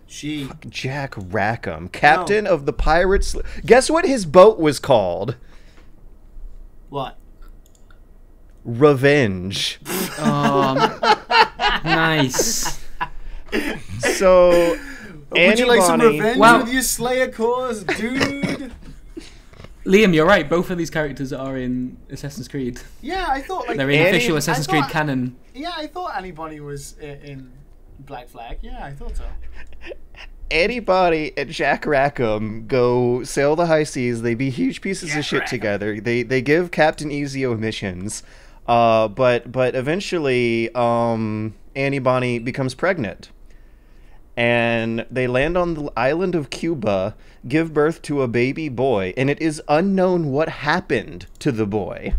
She. Jack Rackham, captain of the pirates. Guess what his boat was called? What? Revenge. Nice. So Would Annie you like some Bonny- revenge Wow. with your Slayer cause, dude? Liam, you're right. Both of these characters are in Assassin's Creed. Yeah, I thought like They're in Annie- official Assassin's I Creed thought- canon. Yeah, I thought Annie Bonny was in Black Flag. Yeah, I thought so. Annie Bonny and Jack Rackham go sail the high seas. They be huge pieces Jack of shit Rackham. together. They give Captain Ezio missions, but eventually Annie Bonny becomes pregnant, and they land on the island of Cuba, give birth to a baby boy, and it is unknown what happened to the boy.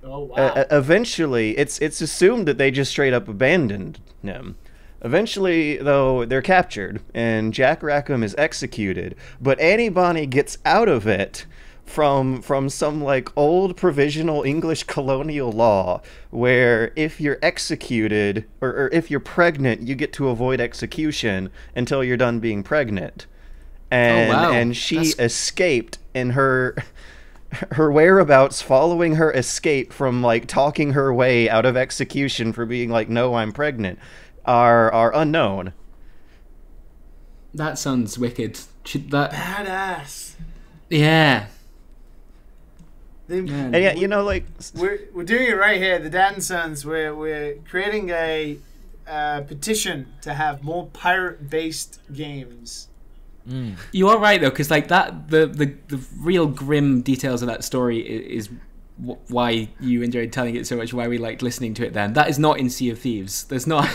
Oh wow. Eventually, it's assumed that they just straight up abandoned him. Eventually, though, they're captured, and Jack Rackham is executed. But Annie Bonny gets out of it from some like old provisional English colonial law, where if you're executed or if you're pregnant, you get to avoid execution until you're done being pregnant. And wow. and she That's- escaped, and her whereabouts following her escape from like talking her way out of execution for being like, no, I'm pregnant, are unknown. That sounds wicked. That Badass. yeah. They, Man. And yeah, you know, like we're doing it right here. The Dan Sons. We're creating a petition to have more pirate-based games. You are right though, because like that, the real grim details of that story is why you enjoyed telling it so much. Why we liked listening to it. Then that is not in Sea of Thieves. There's not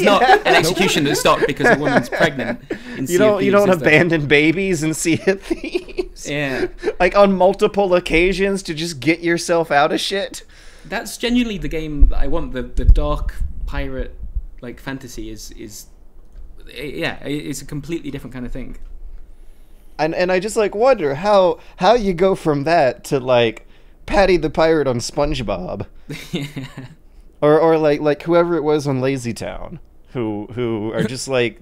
not an execution that stopped because a woman's pregnant. You don't abandon babies in Sea of Thieves. Yeah, like on multiple occasions to just get yourself out of shit. That's genuinely the game that I want. The dark pirate like fantasy is it's a completely different kind of thing. And I just like wonder how you go from that to like Patty the Pirate on SpongeBob. or like whoever it was on Lazy Town who are just like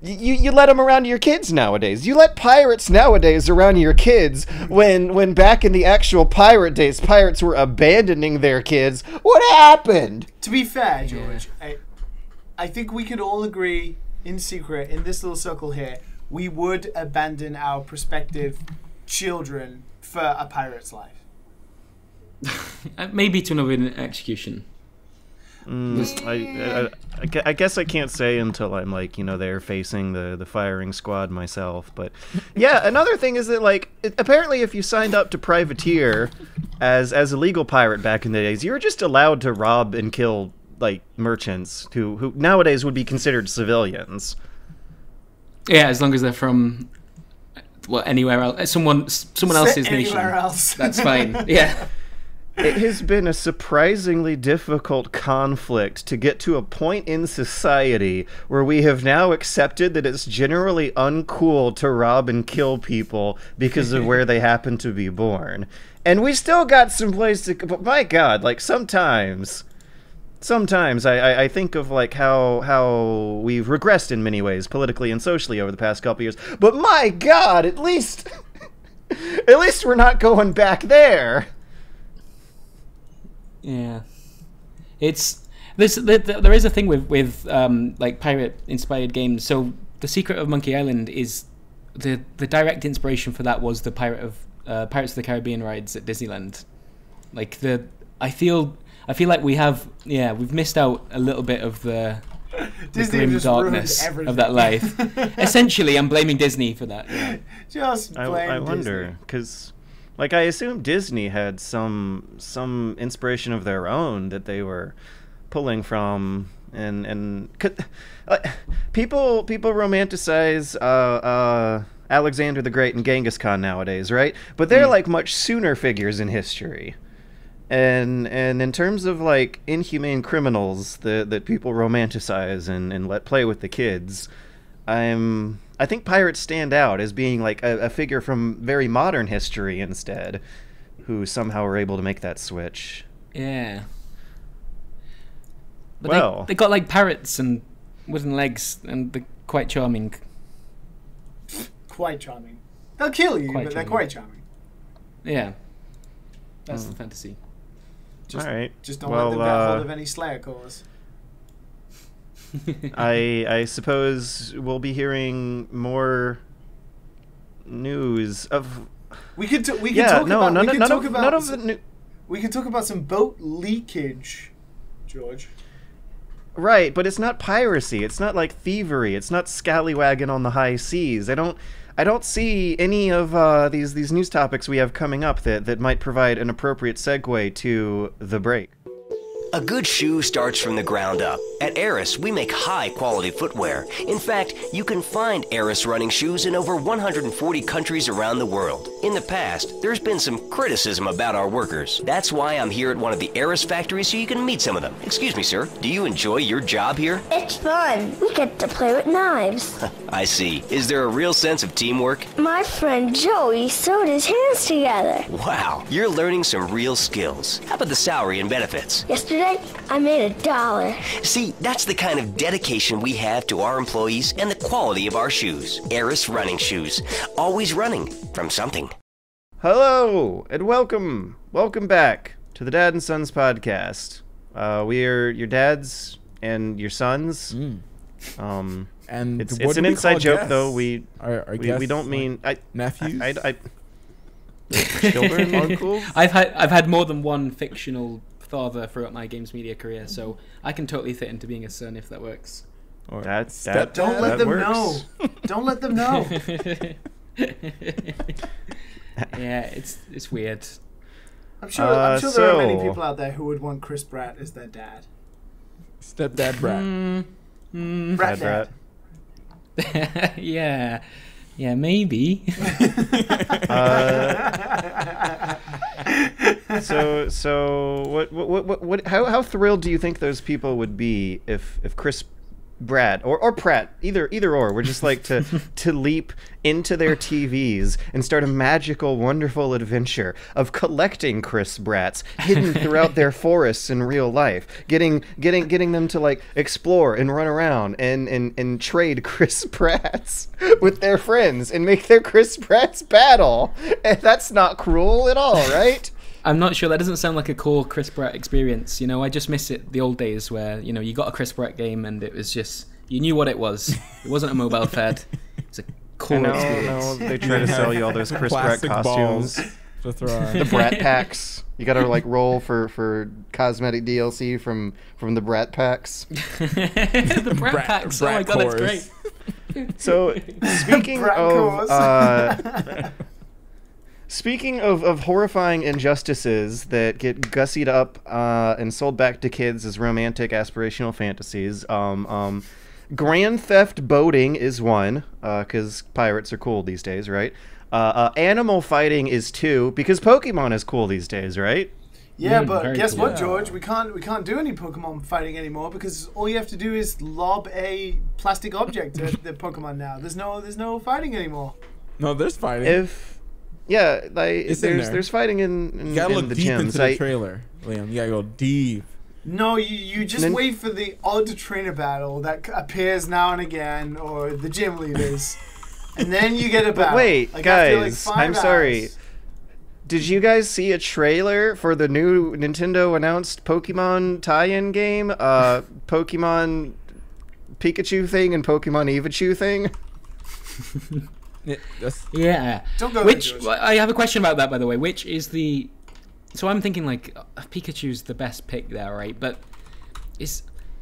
you let them around your kids nowadays. You let pirates nowadays around your kids when back in the actual pirate days pirates were abandoning their kids. What happened? To be fair, George, I think we could all agree in secret in this little circle here, we would abandon our prospective children for a pirate's life. Maybe to avoid execution. I guess I can't say until I'm like, there facing the firing squad myself. But yeah, another thing is that like apparently if you signed up to privateer as a legal pirate back in the days, you were just allowed to rob and kill like merchants who nowadays would be considered civilians. Yeah, as long as they're from anywhere else, someone else's nation. Anywhere else. That's fine. Yeah. It has been a surprisingly difficult conflict to get to a point in society where we have now accepted that it's generally uncool to rob and kill people because of where they happen to be born. And we still got some place to... But my God, like sometimes I think of like how we've regressed in many ways politically and socially over the past couple years. But my God, at least we're not going back there. Yeah, it's this. There is a thing with like pirate inspired games. So The Secret of Monkey Island is the direct inspiration for that was the Pirates of the Caribbean rides at Disneyland. Like I feel like we've missed out a little bit of the grim darkness of that life. Essentially, I'm blaming Disney for that. Yeah. Just blame I wonder because. Like, I assume Disney had some inspiration of their own that they were pulling from, and people romanticize Alexander the Great and Genghis Khan nowadays, right? But they're like much sooner figures in history, and in terms of like inhumane criminals that people romanticize and let play with the kids, I think pirates stand out as being like a figure from very modern history instead, who somehow were able to make that switch. Yeah. But they got like parrots and wooden legs, and they're quite charming. Quite charming. They'll kill you, but they're quite charming. Yeah. That's the fantasy. All right. Just don't let them get hold of any Slayer cores. I suppose we'll be hearing more news of. We could talk about some boat leakage, George. Right, but it's not piracy. It's not like thievery. It's not scallywagging on the high seas. I don't see any of these news topics we have coming up that might provide an appropriate segue to the break. A good shoe starts from the ground up. At Eris, we make high-quality footwear. In fact, you can find Eris running shoes in over 140 countries around the world. In the past, there's been some criticism about our workers. That's why I'm here at one of the Eris factories so you can meet some of them. Excuse me, sir. Do you enjoy your job here? It's fun. We get to play with knives. I see. Is there a real sense of teamwork? My friend Joey sewed his hands together. Wow, you're learning some real skills. How about the salary and benefits? Yesterday, I made $1. See, that's the kind of dedication we have to our employees and the quality of our shoes. Eris running shoes. Always running from something. Hello, and welcome back to the Dad and Sons podcast. We are your dads and your sons. And it's an inside joke, guests? Though. We don't mean nephews. Children, uncles. I've had more than one fictional father throughout my games media career, so I can totally fit into being a son if that works. Or Don't let them know. Don't let them know. Yeah, it's weird. I'm sure there are many people out there who would want Chris Bratt as their dad. Stepdad Bratt. Bratt dad. Yeah, maybe. So what how thrilled do you think those people would be if Chris Bratt or Pratt, either or, were just like to leap into their TVs and start a magical, wonderful adventure of collecting Chris Bratts hidden throughout their forests in real life, getting them to like explore and run around and trade Chris Bratts with their friends and make their Chris Bratts battle. And that's not cruel at all, right? I'm not sure. That doesn't sound like a core Chris Bratt experience. You know, I just miss it, the old days where, you know, you got a Chris Bratt game and it was just, you knew what it was. It wasn't a mobile fad. It's a core experience. No, they try to sell you all those Chris Bratt costumes. To throw on. The Bratt packs. You gotta like roll for cosmetic DLC from the Bratt packs. The Bratt packs. Oh my god, that's great. So speaking of horrifying injustices that get gussied up and sold back to kids as romantic aspirational fantasies, Grand Theft boating is one, because pirates are cool these days, right? Animal fighting is two, because Pokemon is cool these days, right? Yeah, but guess cool. what, George? We can't do any Pokemon fighting anymore because all you have to do is lob a plastic object at the Pokemon now. There's no fighting anymore. No, there's fighting. There's fighting in you gotta look the deep gyms. into the trailer, Liam. You gotta go deep. No, you just wait for the odd trainer battle that appears now and again, or the gym leaders, and then you get a battle. But wait, like, guys, like I'm sorry. Did you guys see a trailer for the new Nintendo announced Pokemon tie-in game? Pokemon Pikachu thing and Pokemon Evichu thing? Yeah. Don't go Which there, I have a question about that, by the way. Which is the? So I'm thinking like Pikachu's the best pick there, right? But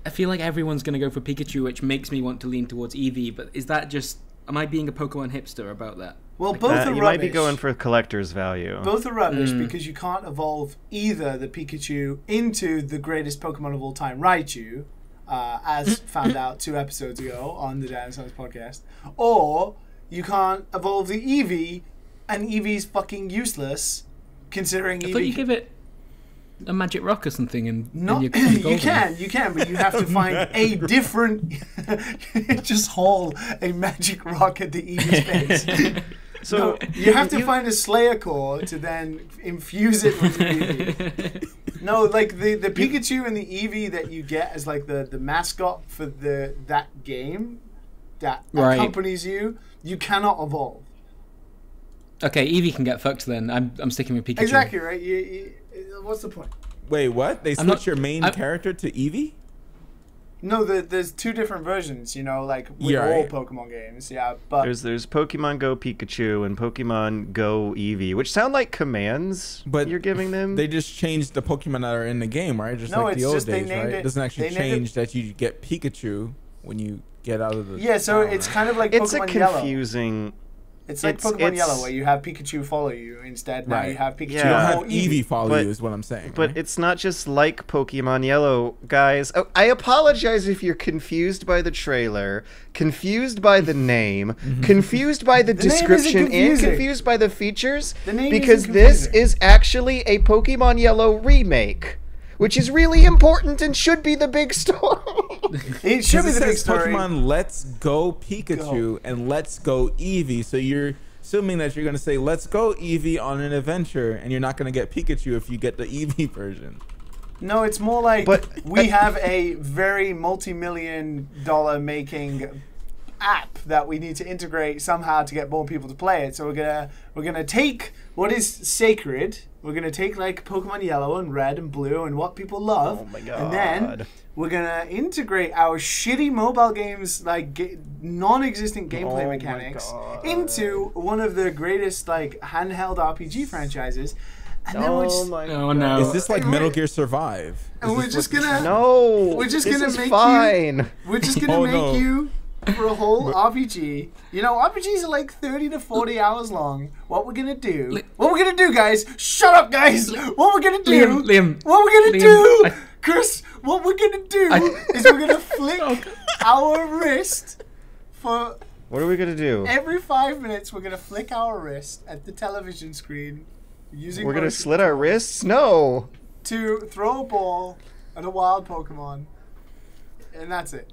I feel like everyone's gonna go for Pikachu, which makes me want to lean towards Eevee. But is that just? Am I being a Pokemon hipster about that? Well, like both are rubbish. You might be going for collector's value. Both are rubbish because you can't evolve either the Pikachu into the greatest Pokemon of all time, Raichu, as found out 2 episodes ago on the Dad and Sons podcast, or you can't evolve the Eevee, and Eevee's fucking useless, considering Eevee. I thought you give it a magic rock or something, and No, you can, but you have to find a different. Just haul a magic rock at the Eevee's face. So no, you have to find a Slayer core to then infuse it with the Eevee. No, like the Pikachu and the Eevee that you get as like the mascot for that game that accompanies you. You cannot evolve. Okay, Eevee can get fucked then. I'm sticking with Pikachu. Exactly right. What's the point? Wait, what? They switch your main character to Eevee? No, there's 2 different versions. You know, like with all Pokemon games. Yeah, but there's Pokemon Go Pikachu and Pokemon Go Eevee, which sound like commands. But you're giving them. They just changed the Pokemon that are in the game, right? Just like the old days, right? It doesn't actually change that you get Pikachu when you get out of the. Yeah, so it's kind of like Pokemon Yellow. It's a confusing. It's like Pokemon Yellow, where you have Pikachu follow you instead. Now you have Pikachu. You don't have Eevee follow you, is what I'm saying. But it's not just like Pokemon Yellow, guys. Oh, I apologize if you're confused by the trailer, confused by the name, confused by the description, and confused by the features. Because this is actually a Pokemon Yellow remake, which is really important and should be the big story. It should be the big story. Pokemon Let's Go Pikachu and Let's Go Eevee. So you're assuming that you're going to say Let's Go Eevee on an adventure, and you're not going to get Pikachu if you get the Eevee version. No, it's more like we have a very multi-million-dollar making app that we need to integrate somehow to get more people to play it. So we're gonna take what is sacred. We're gonna take like Pokemon Yellow and Red and Blue and what people love. Oh my god! And then we're gonna integrate our shitty mobile games, like non-existent gameplay mechanics, into one of the greatest like handheld RPG franchises. And then we're just, no! Is this like Metal Gear Survive? and we're just gonna We're just gonna is make fine. we're just gonna Oh, make no. you for a whole RPG. You know, RPGs are like 30 to 40 hours long. What we're gonna do? What we're gonna do, guys? Shut up, guys! What we're gonna do? Liam, What we're gonna Liam, do, Chris? What we're gonna do is we're gonna flick our wrist for What are we gonna do? every 5 minutes. We're gonna flick our wrist at the television screen using. We're gonna motion slit our wrists? No. to throw a ball at a wild Pokemon, and that's it.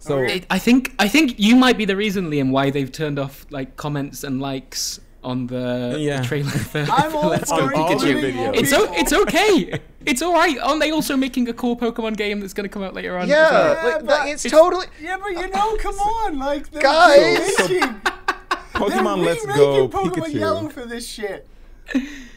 So I think you might be the reason, Liam, why they've turned off like comments and likes on the trailer for, I'm for all Let's for Go all Pikachu. the videos. It's okay. It's all right. Aren't they also making a cool Pokemon game that's going to come out later on? Yeah, as well? like, but it's totally. Yeah, but you know, come on, like they're Guys! remaking- Pokemon they're Let's Go remaking Pokemon Pikachu. Yellow for this shit.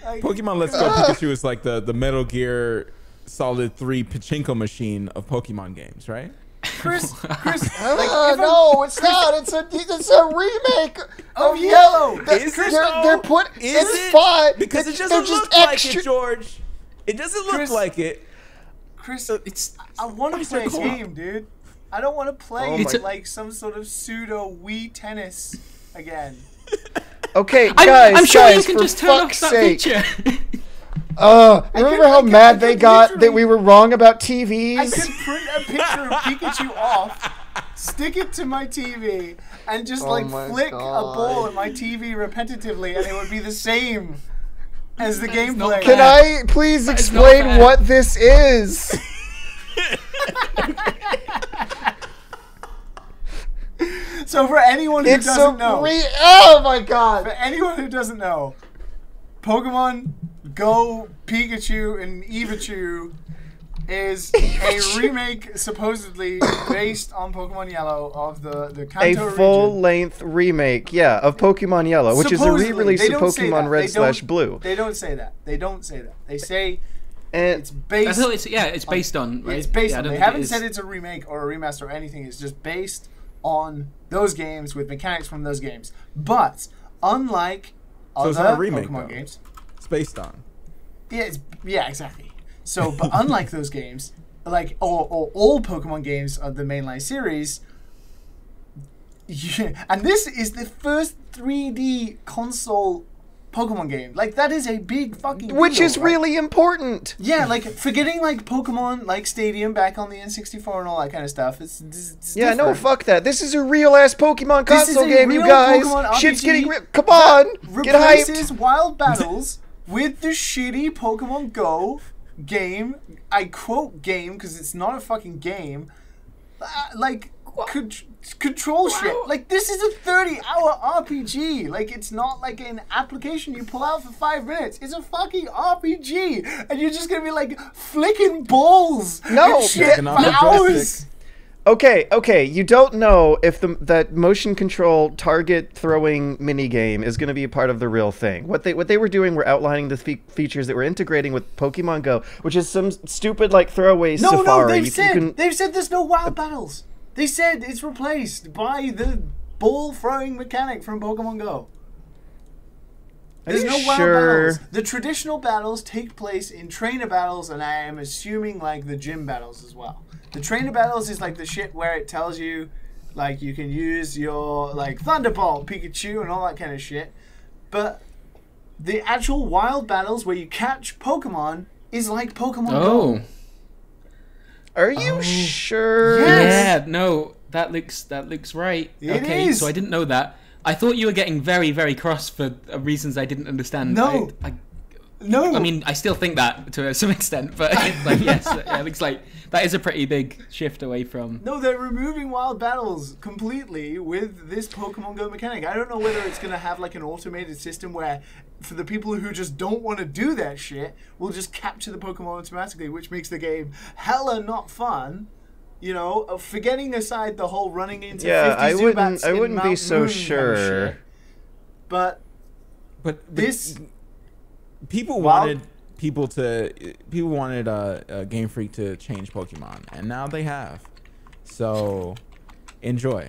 Like, Pokemon Let's Go Pikachu is like the Metal Gear Solid 3 pachinko machine of Pokemon games, right? Chris, like, No, it's not. It's a remake of Yellow. Is it They're put. Is It's it? fine. Because it They're doesn't just look like extra. it, George. It doesn't look Chris- like it. Chris, It's I want to play a co-op. game, dude. I don't want to play Oh my- like some sort of pseudo Wii tennis again. Okay, I'm, guys, I'm sure guys, you can for just turn off fuck's that sake. feature. Remember how I mad they could got that literally- we were wrong about I TVs? could print a picture of Pikachu off, stick it to my TV, and just like my flick God. a ball at my TV repetitively, and it would be the same as the gameplay. Can I please not explain bad. what this is? So for anyone who It's doesn't know, oh my god! for anyone who doesn't know, Pokemon Go Pikachu and Evichu is a remake supposedly based on Pokemon Yellow of the A Kanto region. full-length remake, yeah, of Pokemon Yellow, which is a Supposedly. re-release They of don't say Pokemon that. Red They don't- / Blue. They don't say that. They don't say that. They say And it's I based. thought it's based on. Right? It's based Yeah, I on. don't They think it haven't is. said it's a remake or a remaster or anything. It's just based on those games with mechanics from those games. But unlike So it's other not a remake, Pokemon though. games, It's based on. yeah, exactly. So, but unlike those games, like or all Pokemon games of the mainline series, and this is the first 3D console Pokemon game. Like that is a big fucking which deal, is right? really important. Yeah, like forgetting like Pokemon like Stadium back on the N64 and all that kind of stuff. It's Yeah, no, different. fuck that. This is a real-ass Pokemon This is console a game, you real guys. Pokemon Shit's RPG getting come on, get hyped. Replaces Wild Battles with the shitty Pokemon Go game. I quote game because it's not a fucking game. Like control shit. Like this is a 30-hour RPG. Like it's not like an application you pull out for 5 minutes. It's a fucking RPG, and you're just gonna be like flicking balls. No, and shit that- for Knocking off the hours. joystick. Okay, you don't know if that motion control target throwing mini game is going to be a part of the real thing. What they were doing were outlining the features that we're integrating with Pokemon Go, which is some stupid like throwaway No, Safari. they've said there's no wild battles. They said it's replaced by the ball throwing mechanic from Pokemon Go. There's you no wild sure? battles. The traditional battles take place in trainer battles, and I am assuming like the gym battles as well. The trainer battles is like the shit where it tells you, like you can use your like Thunderbolt Pikachu and all that kind of shit. But the actual wild battles where you catch Pokemon is like Pokemon Go. Oh. Are you sure? Yes. Yeah, no, that looks right. It okay, is. so I didn't know that. I thought you were getting very, very cross for reasons I didn't understand. No. No, I mean, I still think that to some extent, but like, yes, yeah, it looks like that is a pretty big shift away from. no, they're removing wild battles completely with this Pokemon Go mechanic. I don't know whether it's gonna have like an automated system where, for the people who just don't want to do that shit, we'll just capture the Pokemon automatically, which makes the game hella not fun. You know, forgetting aside the whole running into 50 Zubats I in wouldn't be Mount so Moon kind of sure. shit. But But this, people Wild- wanted Game Freak to change Pokemon, and now they have. So enjoy.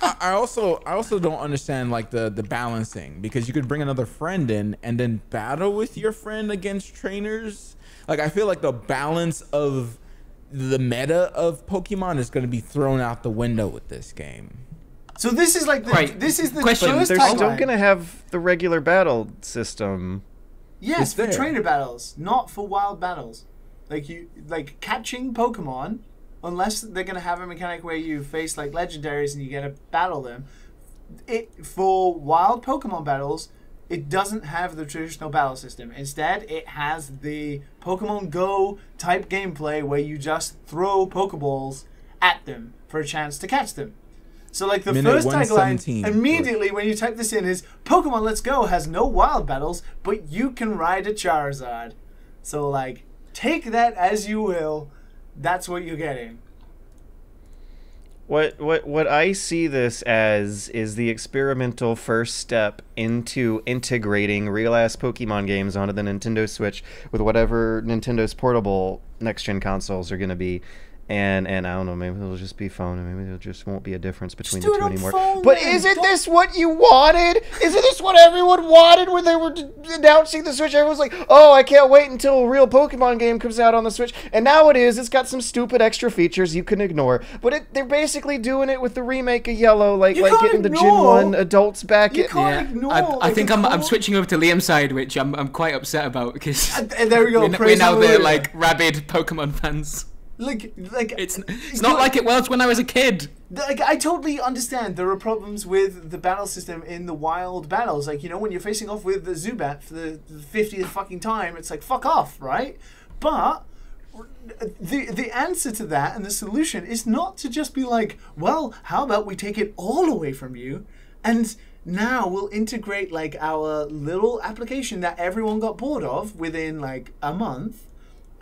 I also don't understand like the balancing, because you could bring another friend in and then battle with your friend against trainers. Like, I feel like the balance of the meta of Pokemon is going to be thrown out the window with this game. So this is like this is the Question. first They're timeline. still gonna have the regular battle system. Yes, It's for there. trainer battles, not for wild battles. Like catching Pokemon, unless they're gonna have a mechanic where you face like legendaries and you get to battle them. For wild Pokemon battles, it doesn't have the traditional battle system. Instead, it has the Pokemon Go type gameplay where you just throw Pokeballs at them for a chance to catch them. So like the Minute first 117. tagline immediately when you type this in is Pokemon Let's Go has no wild battles, but you can ride a Charizard. So like take that as you will. That's what you're getting. What I see this as is the experimental first step into integrating real-ass Pokemon games onto the Nintendo Switch with whatever Nintendo's portable next-gen consoles are going to be. And I don't know, maybe it'll just be phone, and maybe there just won't be a difference between the do it two on anymore. phone, But then. isn't Don't- this what you wanted? Isn't this what everyone wanted when they were announcing the Switch? Everyone's like, oh, I can't wait until a real Pokemon game comes out on the Switch. And now it is. It's got some stupid extra features you can ignore. But they're basically doing it with the remake of Yellow, like You can't getting the Gen ignore- 1 adults back. You can't ignore. I like, think the I'm core- switching over to Liam's side, which I'm quite upset about because And there we go. we're praise now the hallelujah. like rabid Pokemon fans. like It's not like it was when I was a kid. Like, I totally understand there are problems with the battle system in the wild battles. Like, you know, when you're facing off with the Zubat for the 50th fucking time, it's like, fuck off, right? But the answer to that and the solution is not to just be like, well, how about we take it all away from you and now we'll integrate like our little application that everyone got bored of within like a month,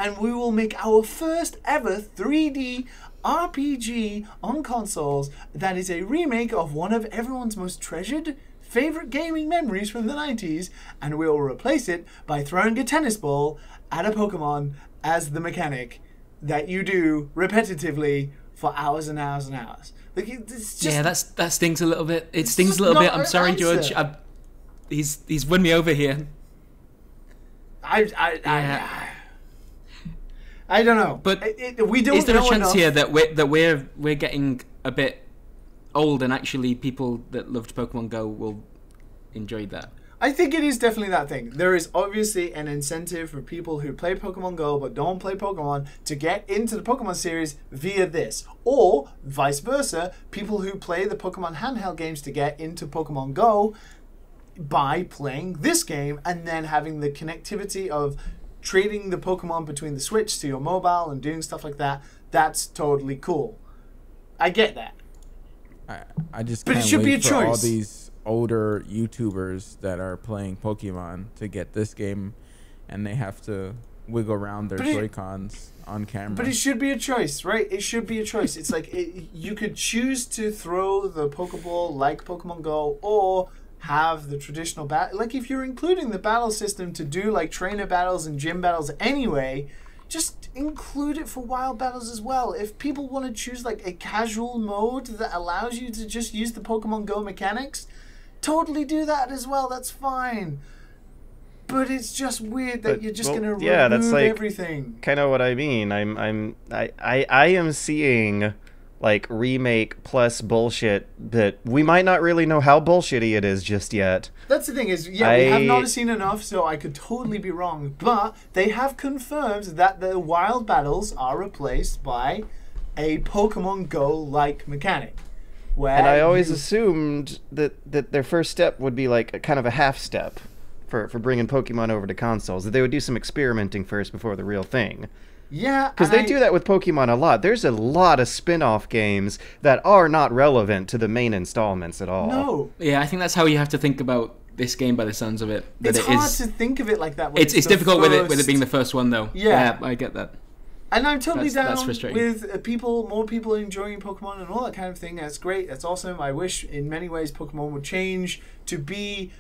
and we will make our first ever 3D RPG on consoles that is a remake of one of everyone's most treasured favorite gaming memories from the 90s, and we'll replace it by throwing a tennis ball at a Pokemon as the mechanic that you do repetitively for hours and hours and hours. Like, it's just, Yeah, that stings a little bit. It stings just a little bit. not I'm an sorry, answer. George. He's won me over here. I don't know, But we don't Is there a know chance enough. here that we're getting a bit old, and actually people that loved Pokemon Go will enjoy that? I think it is definitely that thing. There is obviously an incentive for people who play Pokemon Go but don't play Pokemon to get into the Pokemon series via this. Or, vice versa, people who play the Pokemon handheld games to get into Pokemon Go by playing this game and then having the connectivity of trading the Pokemon between the Switch to your mobile and doing stuff like that. That's totally cool. I get that. I just But it can't should be wait a for all choice. these older YouTubers that are playing Pokemon to get this game, and they have to wiggle around their But it- Joy-Cons on camera. But it should be a choice, right? It should be a choice. It's like you could choose to throw the Pokeball like Pokemon Go, or have the traditional battle. Like, if you're including the battle system to do like trainer battles and gym battles anyway, just include it for wild battles as well. If people want to choose like a casual mode that allows you to just use the Pokemon Go mechanics, totally do that as well. That's fine. But it's just weird that But, you're just well, gonna yeah, remove that's like- everything. Kind of what I mean. I am seeing like remake plus bullshit that we might not really know how bullshitty it is just yet. That's the thing is, we have not seen enough, so I could totally be wrong. But they have confirmed that the wild battles are replaced by a Pokemon Go-like mechanic. Where And I always you- assumed that their first step would be like a kind of a half step for bringing Pokemon over to consoles. That they would do some experimenting first before the real thing. yeah, Because they do that with Pokemon a lot. There's a lot of spin-off games that are not relevant to the main installments at all. No, Yeah, I think that's how you have to think about this game by the sounds of it. That it's it hard is. to think of it like that. When It's the difficult with it first- being the first one though. Yeah. I get that. And I'm totally That's down frustrating. with more people enjoying Pokemon and all that kind of thing. That's great. That's awesome. I wish in many ways Pokemon would change to be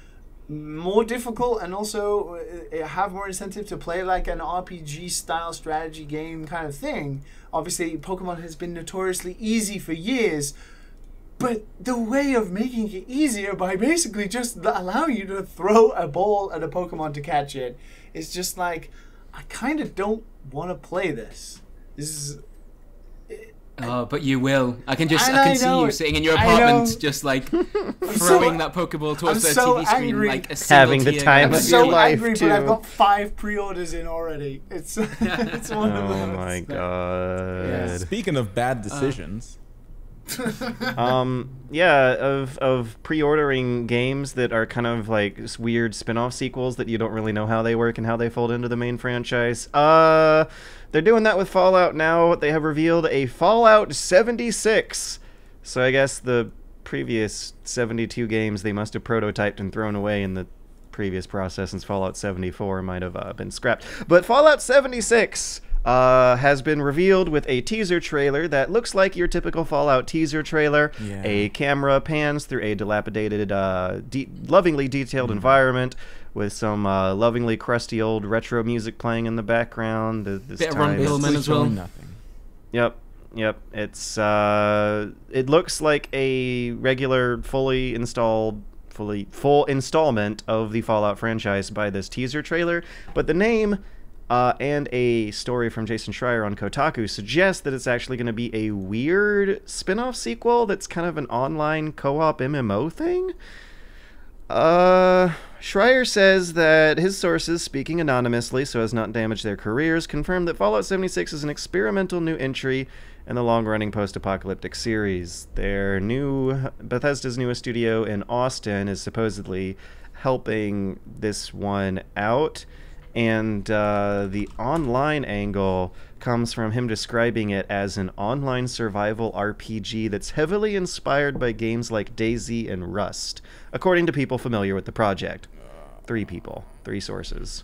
more difficult and also have more incentive to play like an RPG style strategy game kind of thing. Obviously, Pokemon has been notoriously easy for years. But the way of making it easier by basically just allowing you to throw a ball at a Pokemon to catch it is just like, I kind of don't want to play this. This is... Oh, but you will. I can see you sitting in your I apartment, know. just like throwing that Pokeball towards the so TV screen, angry. like a single Having the tear time I'm of going your so life, angry, too. but I've got 5 pre-orders in already. It's one of Oh those. my god. Speaking of bad decisions, of pre-ordering games that are kind of like weird spin-off sequels that you don't really know how they work and how they fold into the main franchise. They're doing that with Fallout now. They have revealed a Fallout 76. So I guess the previous 72 games they must have prototyped and thrown away in the previous process, since Fallout 74 might have been scrapped. But Fallout 76 has been revealed with a teaser trailer that looks like your typical Fallout teaser trailer. Yeah. A camera pans through a dilapidated, lovingly detailed environment with some lovingly crusty old retro music playing in the background. This Bit of Ron time it's- Perlman as well. Nothing. Yep. It's it looks like a regular full installment of the Fallout franchise by this teaser trailer, but the name and a story from Jason Schreier on Kotaku suggest that it's actually going to be a weird spin-off sequel that's kind of an online co-op MMO thing. Schreier says that his sources, speaking anonymously so as not to damage their careers, confirm that Fallout 76 is an experimental new entry in the long-running post-apocalyptic series. Bethesda's newest studio in Austin is supposedly helping this one out, and the online angle comes from him describing it as an online survival RPG that's heavily inspired by games like DayZ and Rust, according to people familiar with the project. 3 people, 3 sources.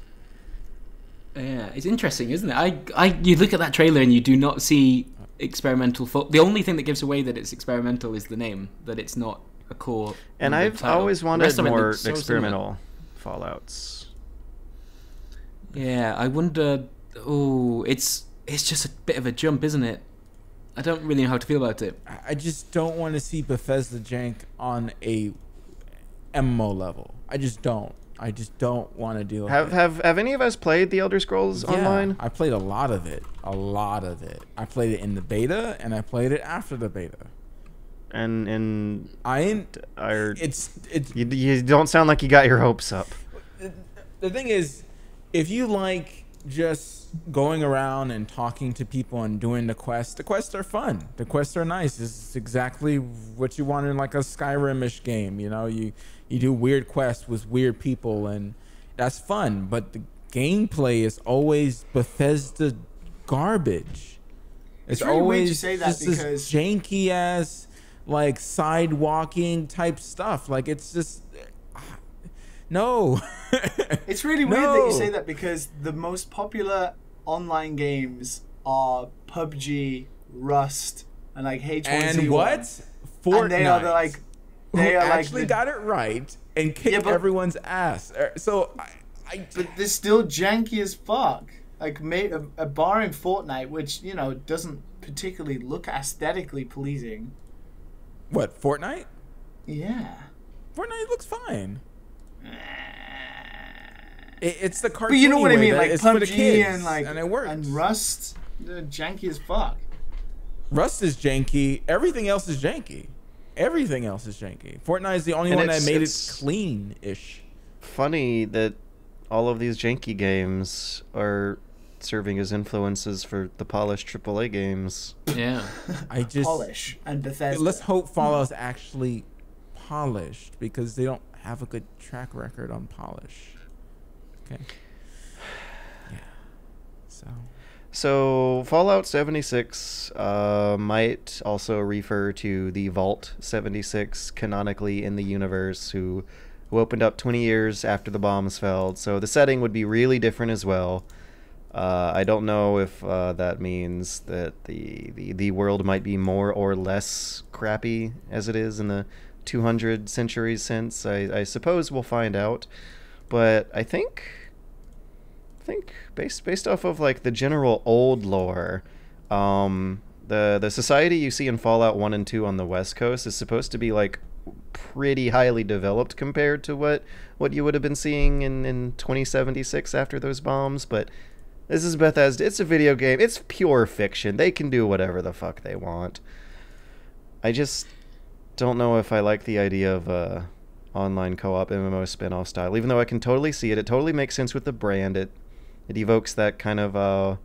Yeah, it's interesting, isn't it? You look at that trailer and you do not see experimental. The only thing that gives away that it's experimental is the name, that it's not a core. And I've title. always The wanted rest of it more looks so experimental Fallouts. Yeah, I wonder. Oh, it's just a bit of a jump, isn't it? I don't really know how to feel about it. I just don't want to see Bethesda jank on a MMO level. I just don't want to deal with it. Have any of us played the Elder Scrolls Online? I played a lot of it. I played it in the beta, and I played it after the beta. And it's you don't sound like you got your hopes up. the thing is, if you like just going around and talking to people and doing the quests are fun. The quests are nice. This is exactly what you want in like a Skyrim-ish game. You know, you do weird quests with weird people, and that's fun. But the gameplay is always Bethesda garbage. It's really weird always you say that just this because- janky ass like sidewalking type stuff. Like it's just no. It's really weird that you No. say that because the most popular online games are PUBG, Rust, and like H1Z1. And what? Fortnite. And they are the, like, who they are actually like got it right and kicked Yeah, but- everyone's ass. So But they're still janky as fuck. Like, barring Fortnite, which, you know, doesn't particularly look aesthetically pleasing. what? Fortnite? Yeah. Fortnite looks fine. It's the cartoon. But you know what I mean? way Like that it's for the PUBG kids, and like and it works. and Rust, they're janky as fuck. Rust is janky. Everything else is janky. Fortnite is the only And one that made it it's clean-ish. funny that all of these janky games are serving as influences for the polished AAA games. Yeah. I just Polish and Bethesda. let's hope Fallout's actually polished, because they don't have a good track record on polish. Okay. Yeah. So Fallout 76 might also refer to the Vault 76 canonically in the universe, who opened up 20 years after the bombs fell. So the setting would be really different as well. I don't know if that means that the world might be more or less crappy as it is in the 200 centuries since. I suppose we'll find out. But I think based off of like the general old lore, The society you see in Fallout 1 and 2 on the West Coast is supposed to be like pretty highly developed compared to what you would have been seeing in 2076 after those bombs, but this is Bethesda. It's a video game. It's pure fiction. They can do whatever the fuck they want. I just don't know if I like the idea of a online co-op MMO spin-off style, even though I can totally see it. It totally makes sense with the brand. It evokes that kind of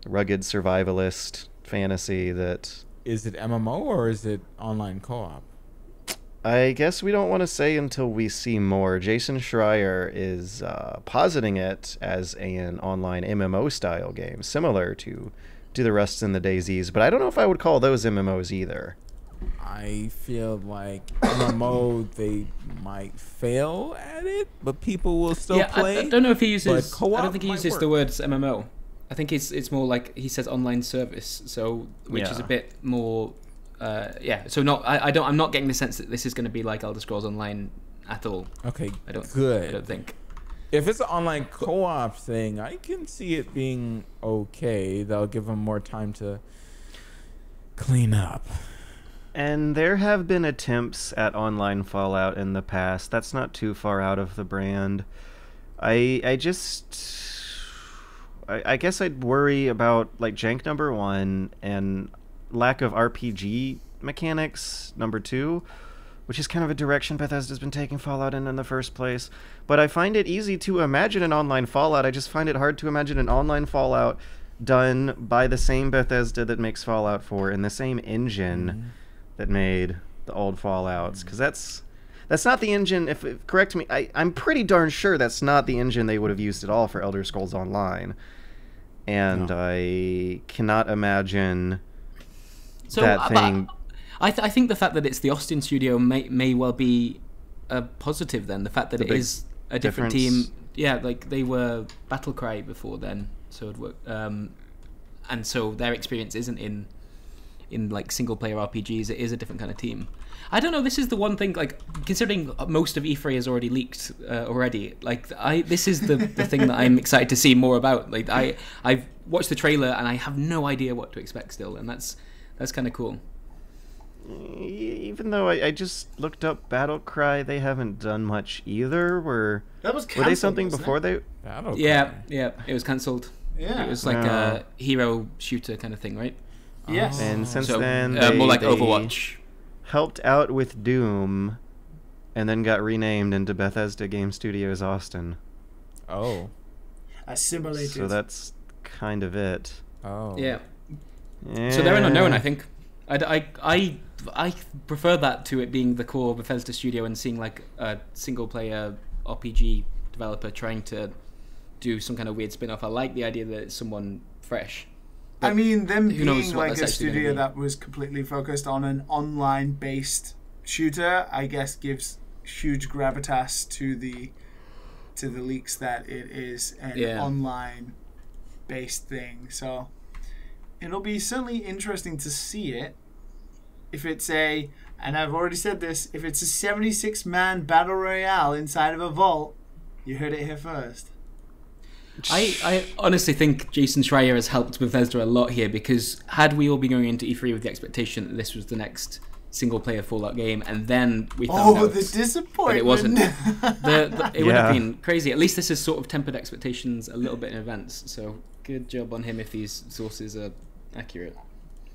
rugged survivalist fantasy that... Is it MMO or is it online co-op? I guess we don't want to say until we see more. Jason Schreier is positing it as an online MMO-style game, similar to the Rusts and the Daisies, but I don't know if I would call those MMOs either. I feel like MMO, they might fail at it, but people will still play. I don't know if he uses... co-op I don't think he uses work. the words MMO. I think it's more like he says online service, so which is a bit more... so I'm not getting the sense that this is going to be like Elder Scrolls Online at all. Okay, I don't think. If it's an online co-op thing, I can see it being okay. They'll give them more time to clean up. And there have been attempts at online Fallout in the past. That's not too far out of the brand. I guess I'd worry about like jank number 1 and lack of RPG mechanics number 2, which is kind of a direction Bethesda's been taking Fallout in the first place. But I find it easy to imagine an online Fallout. I just find it hard to imagine an online Fallout done by the same Bethesda that makes Fallout 4 in the same engine that made the old Fallouts, because that's not the engine. Correct me, I'm pretty darn sure that's not the engine they would have used at all for Elder Scrolls Online, and I cannot imagine that thing. I think the fact that it's the Austin studio may well be a positive. Then the fact that it is a different team, like they were Battlecry before then, so it worked, and so their experience isn't in like single player RPGs. It is a different kind of team. I don't know. This is the one thing. Like considering most of E3 is already leaked already. Like this is the thing that I'm excited to see more about. Like I've watched the trailer and I have no idea what to expect still, and that's kind of cool. Even though I just looked up Battlecry, they haven't done much either. Were they something before they? Yeah, it was cancelled. Yeah, it was like a hero shooter kind of thing, right? Yes. And since then, more like they Overwatch. Helped out with Doom, and then got renamed into Bethesda Game Studios Austin. Oh. Assimilated. So that's kind of it. Oh. Yeah. So they're an unknown, I think. I prefer that to it being the core Bethesda studio and seeing like a single player RPG developer trying to do some kind of weird spin-off. I like the idea that it's someone fresh. I mean, them who knows being what like a that's actually gonna studio be. that was completely focused on an online-based shooter, I guess gives huge gravitas to the leaks that it is an online-based thing. So it'll be certainly interesting to see it. If it's and I've already said this, if it's a 76-man battle royale inside of a vault, you heard it here first. I honestly think Jason Schreier has helped Bethesda a lot here, because had we all been going into E3 with the expectation that this was the next single-player Fallout game, and then we found out the disappointment. that it wasn't, it would have been crazy. At least this has sort of tempered expectations a little bit in advance, so good job on him if these sources are accurate.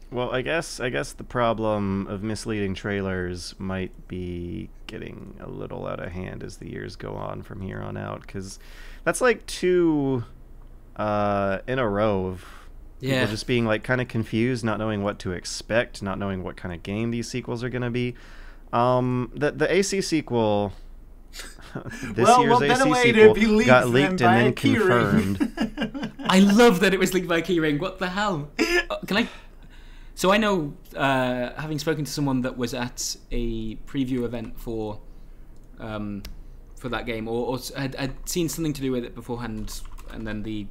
Well, I guess the problem of misleading trailers might be getting a little out of hand as the years go on from here on out, because that's like 2 in a row of people just being like kind of confused, not knowing what to expect, not knowing what kind of game these sequels are going to be. The AC sequel, year's AC sequel got leaked and then confirmed. I love that it was leaked by Keyring. What the hell? Can I? So I know, having spoken to someone that was at a preview event for that game, or had seen something to do with it beforehand, and then the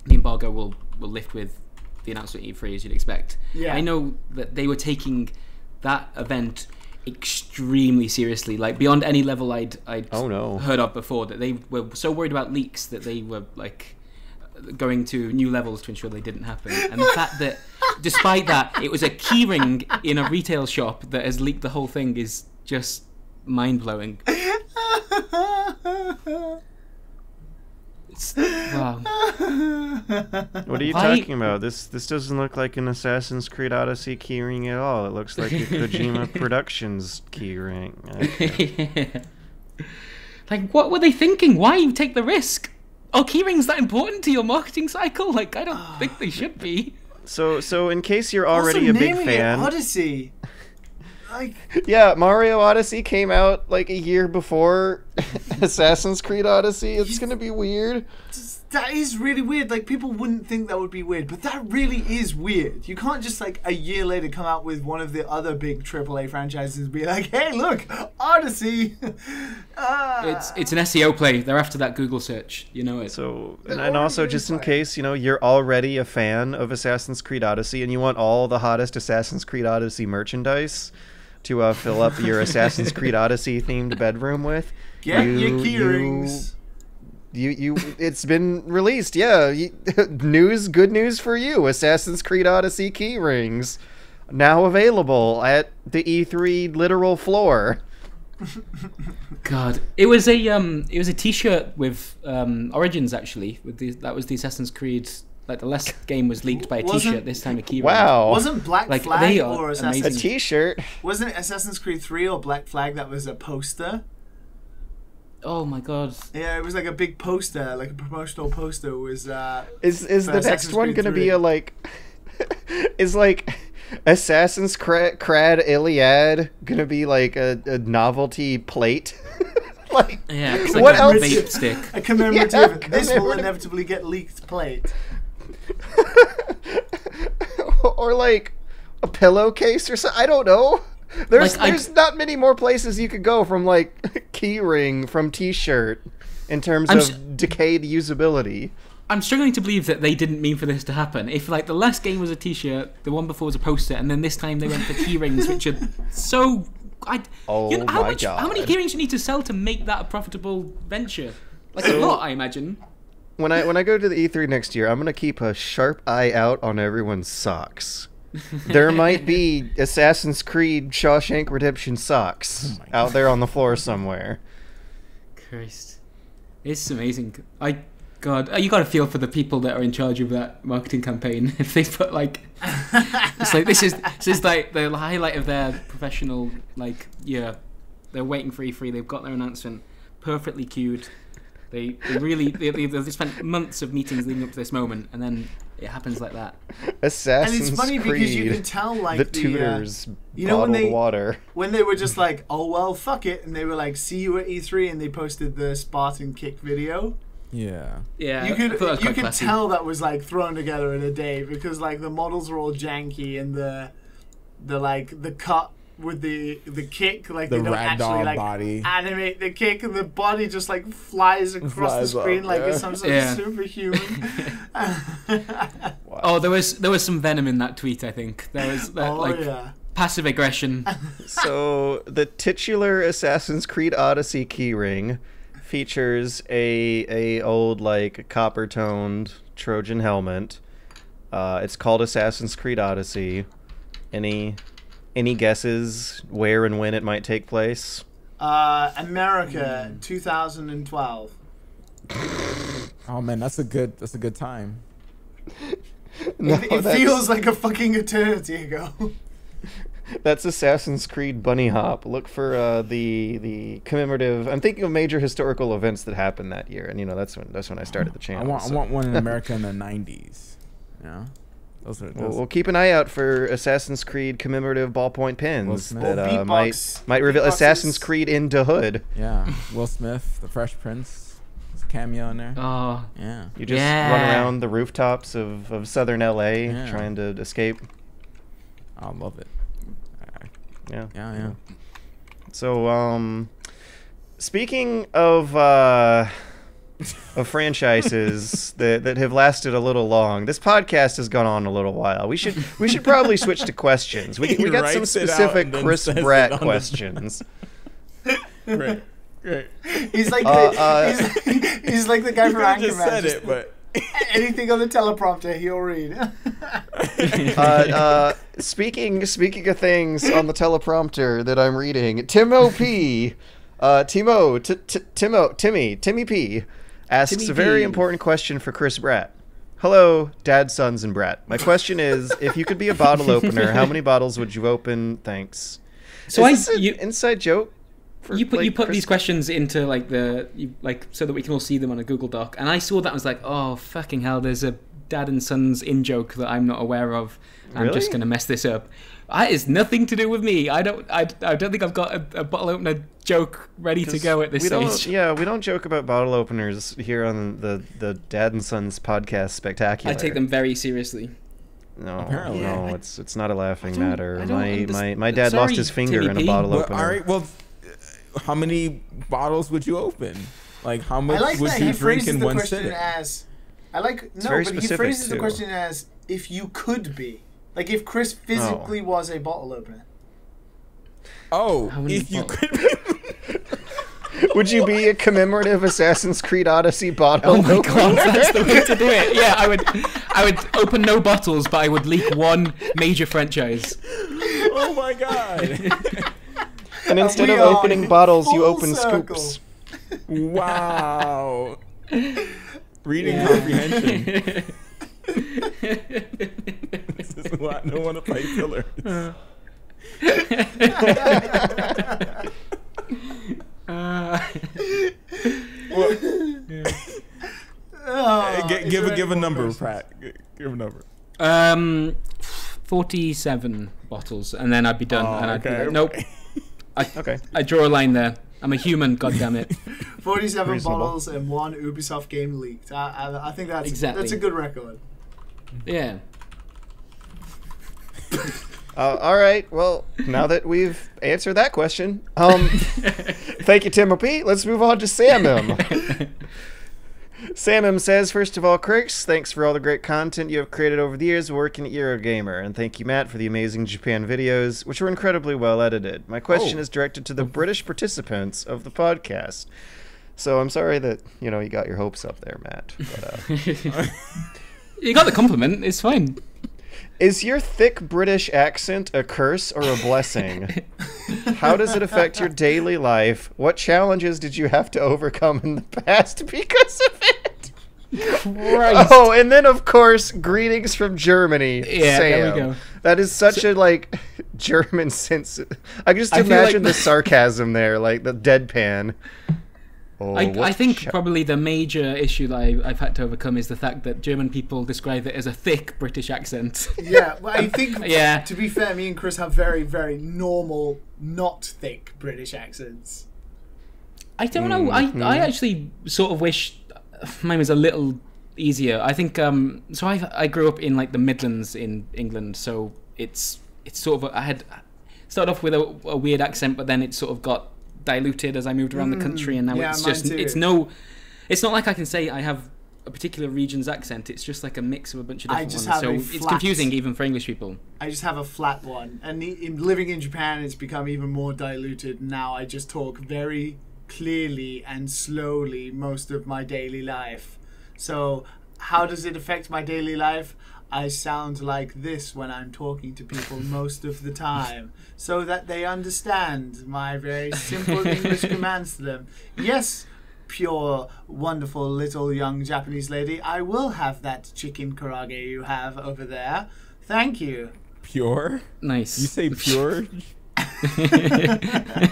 embargo will lift with the announcement at E3, as you'd expect. Yeah. I know that they were taking that event extremely seriously, like beyond any level I'd heard of before. That they were so worried about leaks that they were like going to new levels to ensure they didn't happen. And the fact that, despite that, it was a keyring in a retail shop that has leaked the whole thing is just mind-blowing. Wow. What are you talking about? This doesn't look like an Assassin's Creed Odyssey keyring at all. It looks like a Kojima Productions keyring. Yeah. Like, what were they thinking? Why take the risk? Are keyrings that important to your marketing cycle? Like, I don't think they should be. So in case you're already a big fan, Odyssey. Like, yeah, Mario Odyssey came out like a year before Assassin's Creed Odyssey. It's gonna be weird. that is really weird. Like, people wouldn't think that would be weird, but that really is weird. You can't just, like, a year later come out with one of the other big AAA franchises and be like, hey, look, Odyssey! It's an SEO play. They're after that Google search. You know it. So, and also, just in case, you know, you're already a fan of Assassin's Creed Odyssey and you want all the hottest Assassin's Creed Odyssey merchandise to fill up your Assassin's Creed Odyssey themed bedroom with, get your key rings. It's been released, yeah. Good news for you. Assassin's Creed Odyssey key rings now available at the E3 literal floor. God, it was a T-shirt with Origins actually. That was the Assassin's Creed. Like the last game was leaked by a T-shirt. This time a key ring. Wow! Wasn't Black Flag or Assassin's a T-shirt? Wasn't it Assassin's Creed 3 or Black Flag that was a poster? Oh my God! Yeah, it was like a big poster, like a promotional poster. Was is the next one gonna be a like? Is like Assassin's Crad Iliad gonna be like a novelty plate? Like, yeah, like what else? Vape stick. A commemorative. Yeah, this will inevitably get leaked plate. Or like a pillowcase or something. I don't know. There's not many more places you could go from like keyring from T-shirt in terms of decayed usability. I'm struggling to believe that they didn't mean for this to happen. If like the last game was a T-shirt, the one before was a poster, and then this time they went for key rings, which are so. How many key rings do you need to sell to make that a profitable venture? Like a lot, I imagine. When I go to the E3 next year, I'm gonna keep a sharp eye out on everyone's socks. There might be Assassin's Creed Shawshank Redemption socks out there on the floor somewhere. Christ, it's amazing. God, you got to feel for the people that are in charge of that marketing campaign. If they put like, it's like this is like the highlight of their professional like year. They're waiting for E3. They've got their announcement perfectly cued. They spent months of meetings leading up to this moment, and then it happens like that. Assassin's and it's funny Creed, because you can tell like the tutors you know water. When they were just like, oh well, fuck it, and they were like, see you at E3, and they posted the Spartan kick video. Yeah. You could tell that was like thrown together in a day because like the models were all janky and the cut with the kick, like the they don't actually like body. Animate the kick and the body just like flies across the screen like it's some sort of superhuman. Wow. Oh, there was some venom in that tweet. I think there was passive aggression. So the titular Assassin's Creed Odyssey keyring features a old like copper toned Trojan helmet. It's called Assassin's Creed Odyssey. Any guesses where and when it might take place? America, 2012. Oh man, that's a good time. It feels like a fucking eternity ago. That's Assassin's Creed Bunny Hop. Look for the commemorative. I'm thinking of major historical events that happened that year, and you know that's when I started the channel. I want one in America in the '90s. Yeah, those. We'll keep an eye out for Assassin's Creed commemorative ballpoint pens that might reveal Assassin's Creed in the Hood. Yeah, Will Smith, the Fresh Prince, there's a cameo in there. Oh, yeah. You just run around the rooftops of southern LA trying to escape. I love it. Yeah. So, speaking of franchises that have lasted a little long, this podcast has gone on a little while. We should probably switch to questions. We got some specific Chris Bratt questions. Great. He's like he's like the guy from Anchorman. Just said it, but Anything on the teleprompter, he'll read. Speaking of things on the teleprompter that I'm reading, Timmy P asks Timmy a very P. important question for Chris Bratt. Hello, Dad, Sons, and Bratt. My question is, if you could be a bottle opener, how many bottles would you open? Thanks. So is this an inside joke? You put these questions into like so that we can all see them on a Google Doc, and I saw that and was like, oh fucking hell, there's a Dad and Sons in joke that I'm not aware of. I'm just gonna mess this up. It is nothing to do with me. I don't think I've got a bottle opener joke ready to go at this stage. We don't joke about bottle openers here on the Dad and Sons podcast spectacular. I take them very seriously. No, Apparently. no, it's not a laughing matter. I My dad lost his finger Timmy in a P. bottle Well, opener. all right. Well, how many bottles would you open? Like, how much I like would that you he drink phrases in the one question sitting? as. very But he specific, phrases the too. question as if you could be. Like if Chris physically was a bottle opener. Oh, How many if you bottles? could. Would you be a commemorative Assassin's Creed Odyssey bottle Oh my opener? god, that's the way to do it. Yeah, I would open no bottles, but I would leak one major franchise. Oh my god! And instead we of are opening in bottles, you full open circle. scoops. Wow. Reading comprehension. This is why I don't want to play fillers. Give a number, Pratt. Give a number. 47 bottles, and then I'd be done. And I'd be okay. like, nope. Okay. I draw a line there. I'm a human, goddammit. 47 Reasonable. bottles and one Ubisoft game leaked. I think that's Exactly. a good record. Yeah. All right. Well, now that we've answered that question, thank you, Timothy. Let's move on to Sam M. Sam M says, first of all, Chris, thanks for all the great content you have created over the years working at Eurogamer. And thank you, Matt, for the amazing Japan videos, which were incredibly well edited. My question is directed to the British participants of the podcast. So I'm sorry that, you got your hopes up there, Matt. But, You got the compliment, it's fine. is your thick British accent a curse or a blessing? How does it affect your daily life? What challenges did you have to overcome in the past because of it? Christ. Oh, and then of course, greetings from Germany. Yeah, Sam. there we go. That is such a German sense. I can just I feel imagine like- the sarcasm there, like the deadpan. Oh, I think probably the major issue that I've had to overcome is the fact that German people describe it as a thick British accent. Yeah, well, I think, Yeah. to be fair, me and Chris have very, very normal, not thick British accents. I don't know. I actually sort of wish mine was a little easier. I think so. I grew up in the Midlands in England, so it's sort of I had started off with a weird accent, but then it sort of got diluted as I moved around the country, and now yeah, it's mine just too. it's not like I can say I have a particular region's accent. It's just like a mix of a bunch of I different just ones. have So a it's flat- confusing even for English people. I just have a flat one. And in living in Japan, it's become even more diluted. Now I just talk very clearly and slowly most of my daily life. So how does it affect my daily life? I sound like this when I'm talking to people most of the time, so that they understand my very simple English commands to them. Yes, pure, wonderful little young Japanese lady, I will have that chicken karage you have over there. Thank you. Pure? Nice. You say pure?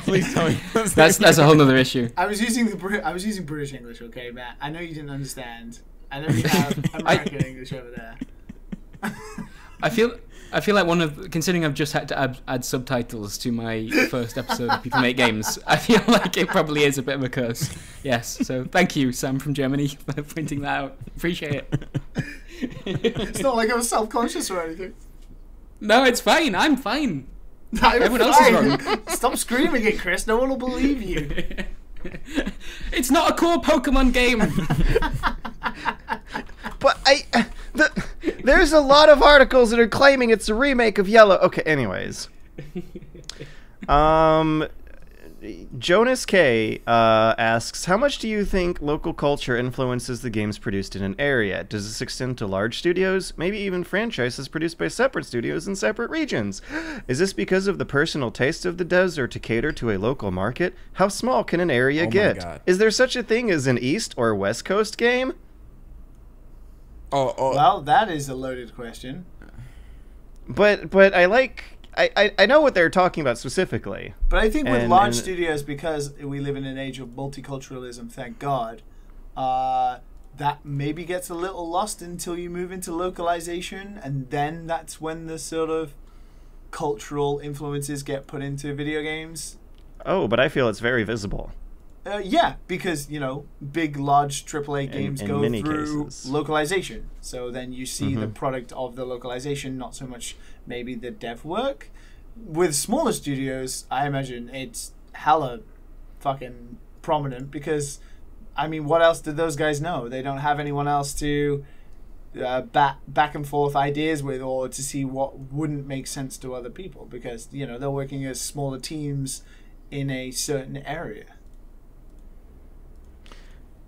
Please tell me. That's a whole other issue. I was using British English, okay, Matt? I know you didn't understand. I know you have American English over there. I feel like considering I've just had to add subtitles to my first episode of People Make Games, I feel like it probably is a bit of a curse. Yes, so thank you, Sam from Germany, for pointing that out. Appreciate it. It's not like I was self-conscious or anything. No, it's fine. I'm fine. I'm Everyone else is fine. wrong. Stop screaming it, Chris. No one will believe you. It's not a cool Pokemon game. But there's a lot of articles that are claiming it's a remake of Yellow. Okay, anyways. Jonas K asks, how much do you think local culture influences the games produced in an area? Does this extend to large studios, maybe even franchises produced by separate studios in separate regions? Is this because of the personal taste of the devs or to cater to a local market? How small can an area get? God. Is there such a thing as an East or West Coast game? Well, that is a loaded question. But I know what they're talking about specifically. But I think with large studios, because we live in an age of multiculturalism, thank God, that maybe gets a little lost until you move into localization, and then that's when the sort of cultural influences get put into video games. Oh, but I feel it's very visible. Yeah, because, big, large AAA games go through localization. So then you see the product of the localization, not so much maybe the dev work. With smaller studios, I imagine it's hella fucking prominent because, what else did those guys know? They don't have anyone else to back and forth ideas with or to see what wouldn't make sense to other people because, they're working as smaller teams in a certain area.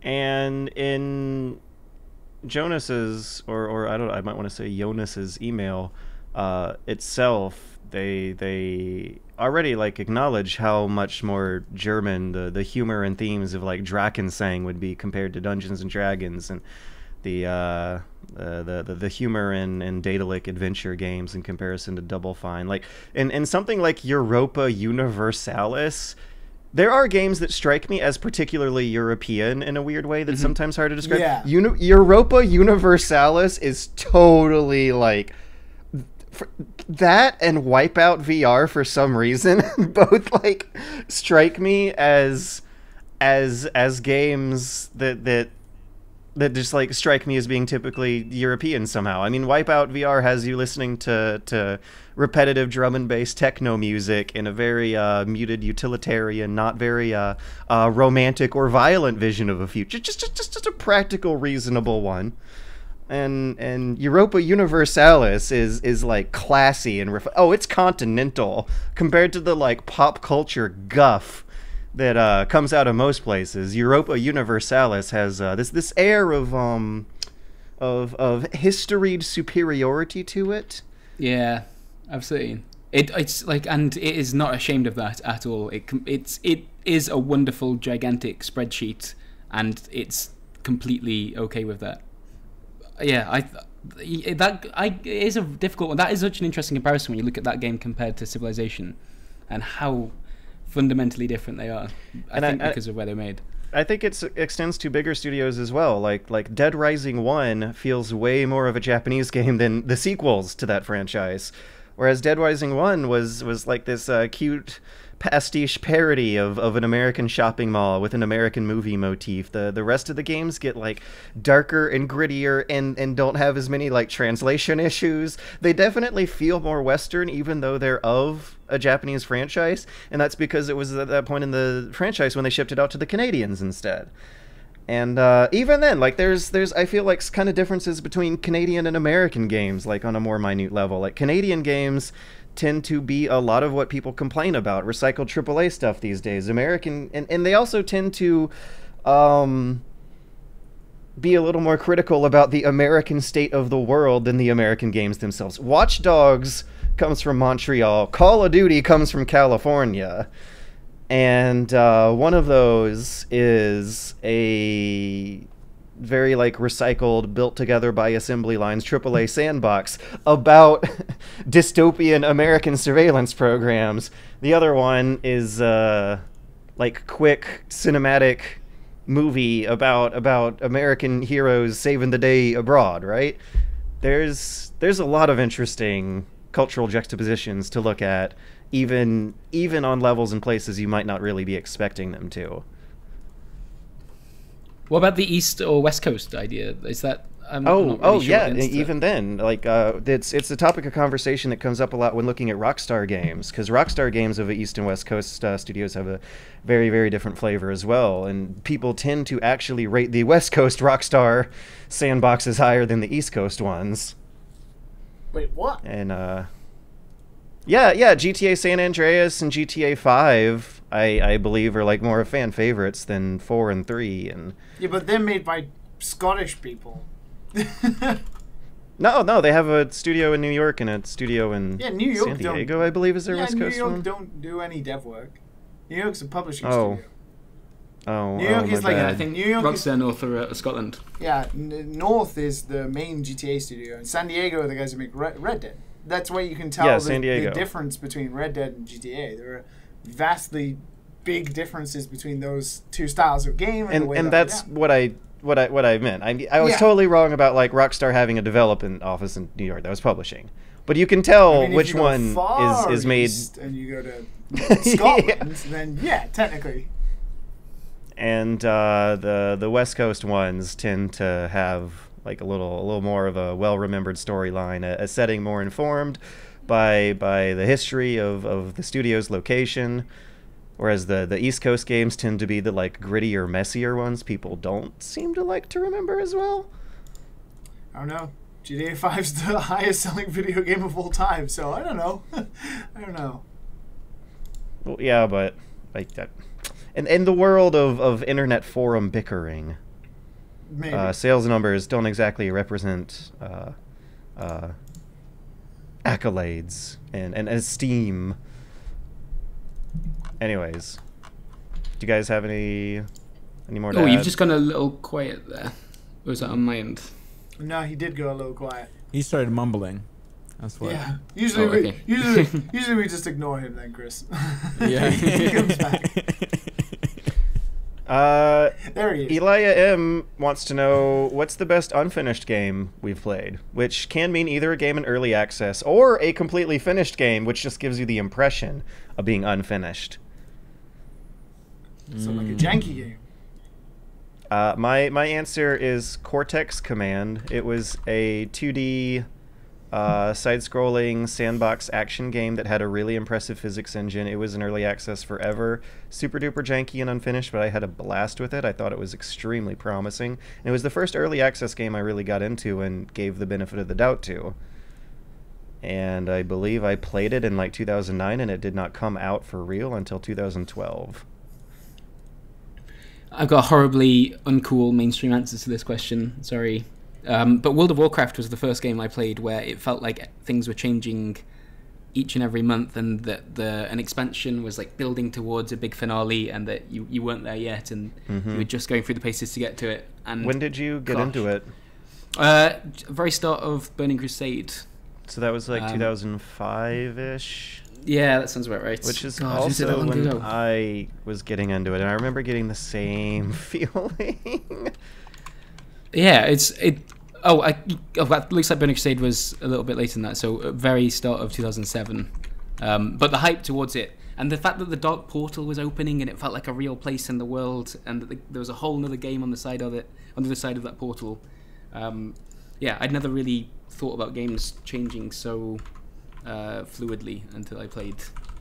And in Jonas's, or I might want to say Jonas's email itself, they already acknowledge how much more German the humor and themes of Drakensang would be compared to Dungeons and Dragons, and the humor in Daedalic adventure games in comparison to Double Fine. In something like Europa Universalis, there are games that strike me as particularly European in a weird way that's sometimes hard to describe. Yeah. Europa Universalis is totally that and Wipeout VR for some reason both strike me as games that just strike me as being typically European somehow. Wipeout VR has you listening to repetitive drum and bass techno music in a very muted utilitarian, not very romantic or violent vision of a future. Just a practical, reasonable one. And Europa Universalis is classy and it's continental compared to the pop culture guff that comes out of most places. Europa Universalis has this air of historied superiority to it. Yeah, absolutely. It's and it is not ashamed of that at all. It is a wonderful, gigantic spreadsheet, and it's completely okay with that. Yeah, it is a difficult one. That is such an interesting comparison when you look at that game compared to Civilization, and how fundamentally different they are. I think because of where they're made. I think it extends to bigger studios as well. Like Dead Rising 1 feels way more of a Japanese game than the sequels to that franchise. Whereas Dead Rising 1 was this cute pastiche parody of an American shopping mall with an American movie motif. The rest of the games get darker and grittier and don't have as many translation issues. They definitely feel more Western even though they're of a Japanese franchise, and that's because it was at that point in the franchise when they shipped it out to the Canadians instead. And even then, there's I feel kind of differences between Canadian and American games, on a more minute level. Canadian games tend to be a lot of what people complain about, recycled AAA stuff these days. American, and they also tend to be a little more critical about the American state of the world than the American games themselves. Watch Dogs comes from Montreal. Call of Duty comes from California. And one of those is a very recycled, built together by assembly lines AAA sandbox about dystopian American surveillance programs. The other one is quick cinematic movie about American heroes saving the day abroad, right? There's a lot of interesting cultural juxtapositions to look at, even on levels and places you might not really be expecting them to. What about the East or West Coast idea? Is that even then, it's a topic of conversation that comes up a lot when looking at Rockstar games, because Rockstar games of the East and West Coast studios have a very, very different flavor as well, and people tend to actually rate the West Coast Rockstar sandboxes higher than the East Coast ones. Wait, what? And GTA San Andreas and GTA 5 I believe are like more fan favorites than 4 and 3. And Yeah, but they're made by Scottish people. no, they have a studio in New York and a studio in New York San Diego, I believe, is their West Coast New York one. don't do any dev work. New York's a publishing Oh. studio. New York is like I think New York Rockstar North are Scotland. Yeah, North is the main GTA studio, and San Diego are the guys who make Red Dead. That's where you can tell San Diego. the difference between Red Dead and GTA. There are vastly big differences between those two styles of game, and that's what I meant. I was totally wrong about like Rockstar having a development office in New York that was publishing, but you can tell which one is made. And you go to Scotland, then technically. And the West Coast ones tend to have like a little more of a well-remembered storyline, a setting more informed by the history of the studio's location, whereas the East Coast games tend to be the like grittier, messier ones people don't seem to like to remember as well. I don't know. GTA 5's the highest-selling video game of all time, so I don't know. I don't know. Well, yeah, but like that. In the world of internet forum bickering, sales numbers don't exactly represent accolades and esteem. Anyways, do you guys have any more to add? You've just gone a little quiet there. Or was that on my end? No, he did go a little quiet. He started mumbling. That's what. Yeah. Usually we just ignore him then, Chris. Yeah. He comes back. There he is. Elia M wants to know what's the best unfinished game we've played, which can mean either a game in early access or a completely finished game, which just gives you the impression of being unfinished. So like a janky game. My answer is Cortex Command. It was a 2D side-scrolling sandbox action game that had a really impressive physics engine. It was in early access forever. Super duper janky and unfinished, but I had a blast with it. I thought it was extremely promising. And it was the first early access game I really got into and gave the benefit of the doubt to. And I believe I played it in like 2009, and it did not come out for real until 2012. I've got a horribly uncool mainstream answers to this question. Sorry. But World of Warcraft was the first game I played where it felt like things were changing each and every month, and that an expansion was like building towards a big finale, and that you weren't there yet, and you were just going through the paces to get to it. And when did you get into it? Very start of Burning Crusade. So that was like 2005-ish? Yeah, that sounds about right. Which is God, also when I was getting into it, and I remember getting the same feeling. Yeah, it looks like Burning Crusade was a little bit later than that, so very start of 2007. But the hype towards it, and the fact that the Dark Portal was opening and it felt like a real place in the world, and that there was a whole other game on the side of it, on the other side of that portal. I'd never really thought about games changing so fluidly until I played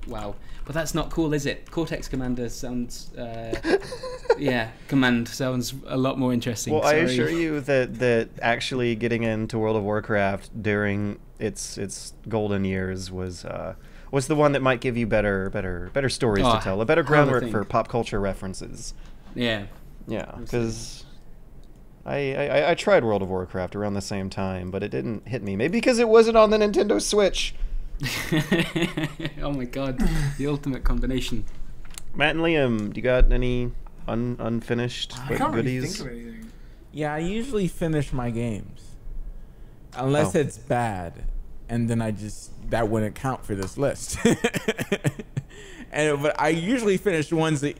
WoW. But that's not cool, is it? Cortex Commander sounds... Command sounds a lot more interesting. Well, Sorry. I assure you that actually getting into World of Warcraft during its golden years was the one that might give you better stories to tell, a better groundwork for pop culture references. Yeah. Yeah, because I tried World of Warcraft around the same time, but it didn't hit me. Maybe because it wasn't on the Nintendo Switch. Oh my god, the ultimate combination. Matt and Liam, do you got any unfinished I can't goodies? really think of anything. Yeah, I usually finish my games. Unless it's bad. And then that wouldn't count for this list. But I usually finish ones that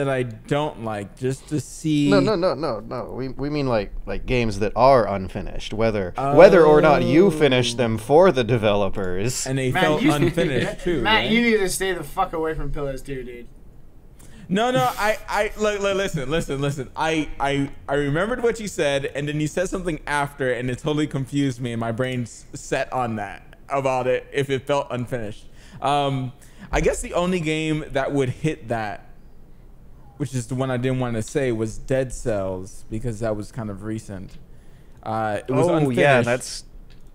I don't like, just to see. No. We mean like games that are unfinished, whether or not you finish them for the developers. And they felt unfinished too. Matt, right? you need to stay the fuck away from Pillars 2, dude. No, I listen. I remembered what you said, and then you said something after, and it totally confused me, and my brain's set on that about it if it felt unfinished. I guess the only game that would hit that, which is the one I didn't want to say, was Dead Cells, because that was kind of recent. It was unfinished.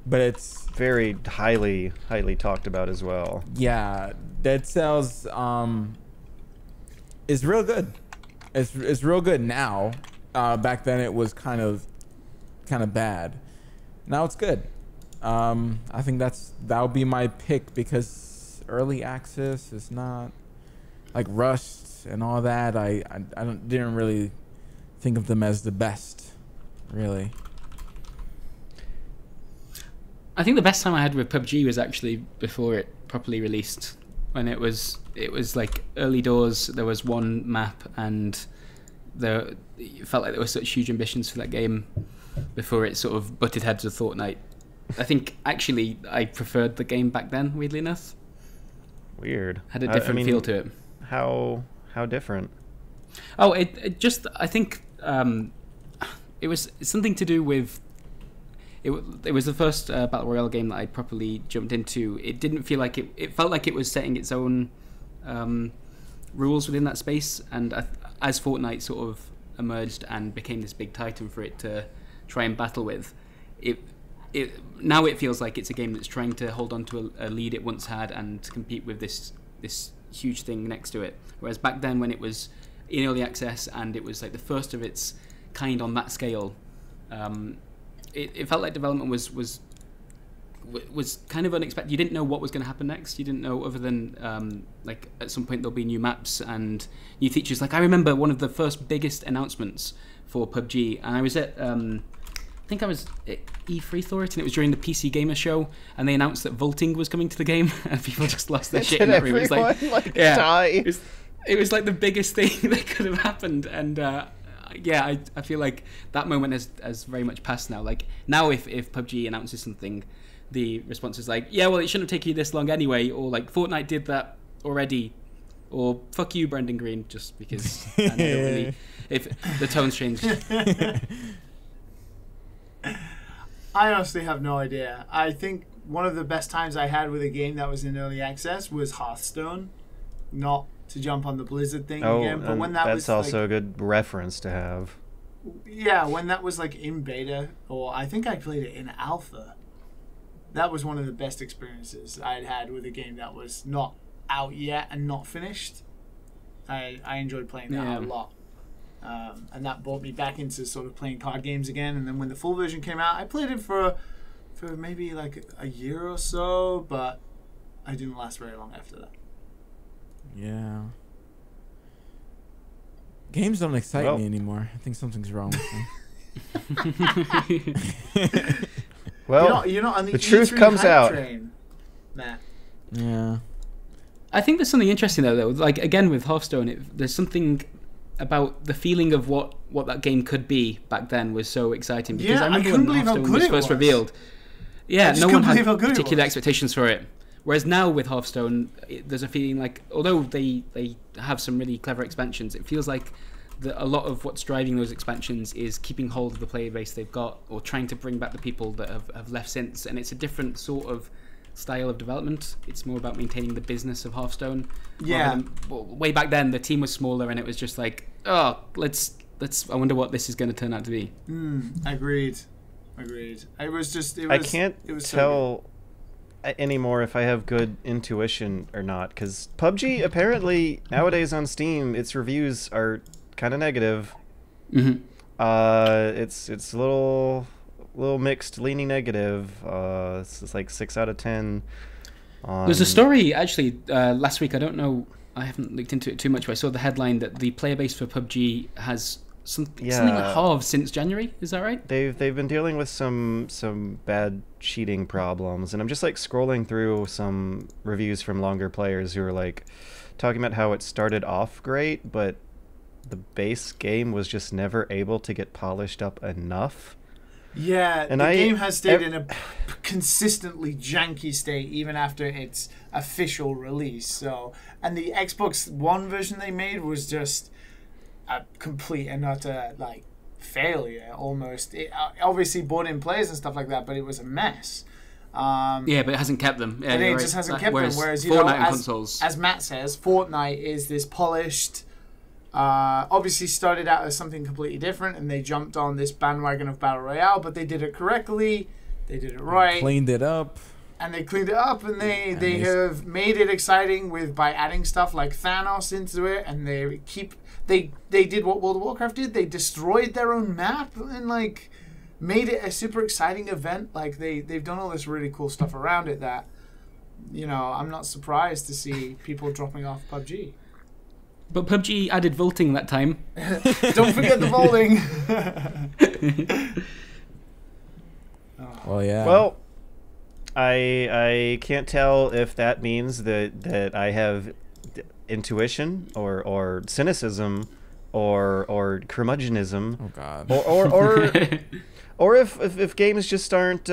But it's very highly talked about as well. Yeah, Dead Cells. is real good. It's real good now. Back then it was kind of bad. Now it's good. I think that'll be my pick because early access is not like Rust and all that. I didn't really think of them as the best, really. I think the best time I had with PUBG was actually before it properly released, when it was like early doors. There was one map, and it felt like there were such huge ambitions for that game before it sort of butted heads with Fortnite. I think actually I preferred the game back then, weirdly enough. Weird. Had a different feel to it. How different? Oh, it just, I think it was something to do with it was the first Battle Royale game that I properly jumped into. It didn't feel like it felt like it was setting its own rules within that space, and as Fortnite sort of emerged and became this big titan for it to try and battle with, now it feels like it's a game that's trying to hold on to a lead it once had and compete with this huge thing next to it. Whereas back then, when it was in early access and it was like the first of its kind on that scale, it felt like development was kind of unexpected. You didn't know what was going to happen next. You didn't know, other than like at some point there'll be new maps and new features. Like I remember one of the first biggest announcements for PUBG, and I was at I think I was at E3 for it, and it was during the PC Gamer show, and they announced that vaulting was coming to the game, and people just lost their shit in that room. It was like die? It was like the biggest thing that could have happened, and I feel like that moment has very much passed now. Like now, if PUBG announces something, the response is like, yeah, well, it shouldn't have taken you this long anyway, or like Fortnite did that already, or fuck you, Brendan Green, just because I don't really, if the tone's changed. I honestly have no idea. I think one of the best times I had with a game that was in early access was Hearthstone. Not to jump on the Blizzard thing again, but when that's also a good reference to have. Yeah, when that was like in beta, or I think I played it in alpha. That was one of the best experiences I'd had with a game that was not out yet and not finished. I enjoyed playing that a lot. And that brought me back into sort of playing card games again. And then when the full version came out, I played it for maybe like a year or so, but I didn't last very long after that. Yeah. Games don't excite me anymore. I think something's wrong with me. Well, you're not on the truth E3 comes hype out. train, Matt. Yeah. I think there's something interesting though. Like again with Hearthstone, there's something about the feeling of what that game could be back then was so exciting, because I remember when Hearthstone was first revealed. Yeah, no one had particular expectations for it. Whereas now with Hearthstone, there's a feeling like, although they have some really clever expansions, it feels like a lot of what's driving those expansions is keeping hold of the player base they've got, or trying to bring back the people that have left since. And it's a different sort of style of development. It's more about maintaining the business of Hearthstone. Yeah. Way back then, the team was smaller, and it was just like, oh, let's. I wonder what this is going to turn out to be. Agreed. I can't tell anymore if I have good intuition or not, because PUBG apparently nowadays on Steam, its reviews are kind of negative. Mm-hmm. It's a little mixed, leaning negative. It's like 6 out of 10. There's a story actually last week. I don't know. I haven't looked into it too much, but I saw the headline that the player base for PUBG has something like halved since January. Is that right? They've been dealing with some bad cheating problems, and I'm just like scrolling through some reviews from longer players who are like talking about how it started off great, but the base game was just never able to get polished up enough. Yeah, and the game has stayed in a consistently janky state even after its official release. So, and the Xbox One version they made was just a complete and utter like failure almost. It obviously brought in players and stuff like that, but it was a mess. But it hasn't kept them. Yeah, and it just hasn't kept them. Whereas Fortnite consoles, as Matt says, Fortnite is this polished. Obviously started out as something completely different, and they jumped on this bandwagon of Battle Royale, but they did it correctly. They did it right. Cleaned it up. and they cleaned it up, and they have made it exciting by adding stuff like Thanos into it, and they did what World of Warcraft did. They destroyed their own map and like made it a super exciting event. Like they've done all this really cool stuff around it that, you know, I'm not surprised to see people dropping off PUBG. But PUBG added vaulting that time. Don't forget the vaulting. Well, yeah. Well, I can't tell if that means that I have intuition or cynicism or curmudgeonism. Oh God. Or if games just aren't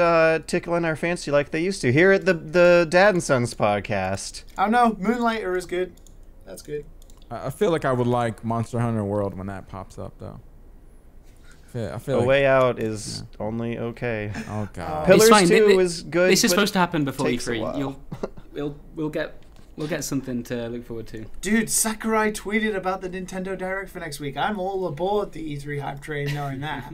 tickling our fancy like they used to. Here at the Dad and Sons podcast. Oh no, Moonlighter is good. That's good. I feel like I would like Monster Hunter World when that pops up, though. I feel A like, Way Out is only okay. Oh God. Pillars fine. 2 is good. This is but supposed to happen before takes a E3. while. We'll get something to look forward to. Dude, Sakurai tweeted about the Nintendo Direct for next week. I'm all aboard the E3 hype train knowing that.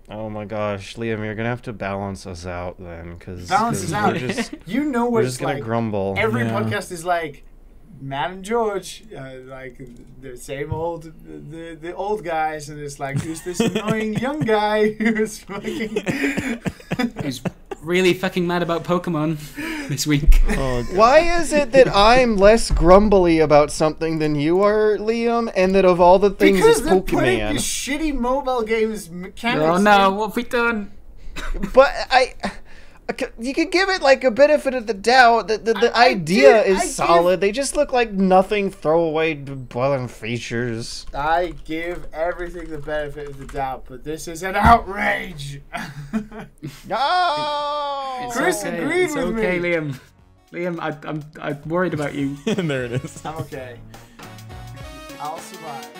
Oh my gosh, Liam, you're gonna have to balance us out then, because Balance us out. You know what we're it's just gonna like. grumble. Every podcast is like, Matt and George, like the same old, the old guys, and it's like, who's this annoying young guy who's fucking... Who's really fucking mad about Pokemon this week. Oh, why is it that I'm less grumbly about something than you are, Liam, and that of all the things Because it's they're playing Pokemon? these shitty mobile games mechanics. Oh no, what have we done? But you could give it like a benefit of the doubt. The idea is solid. They just look like nothing throwaway boiling features. I give everything the benefit of the doubt, but this is an outrage. No, Chris agreed It's with okay, me. Liam. Liam, I'm worried about you. There it is. I'm okay. I'll survive.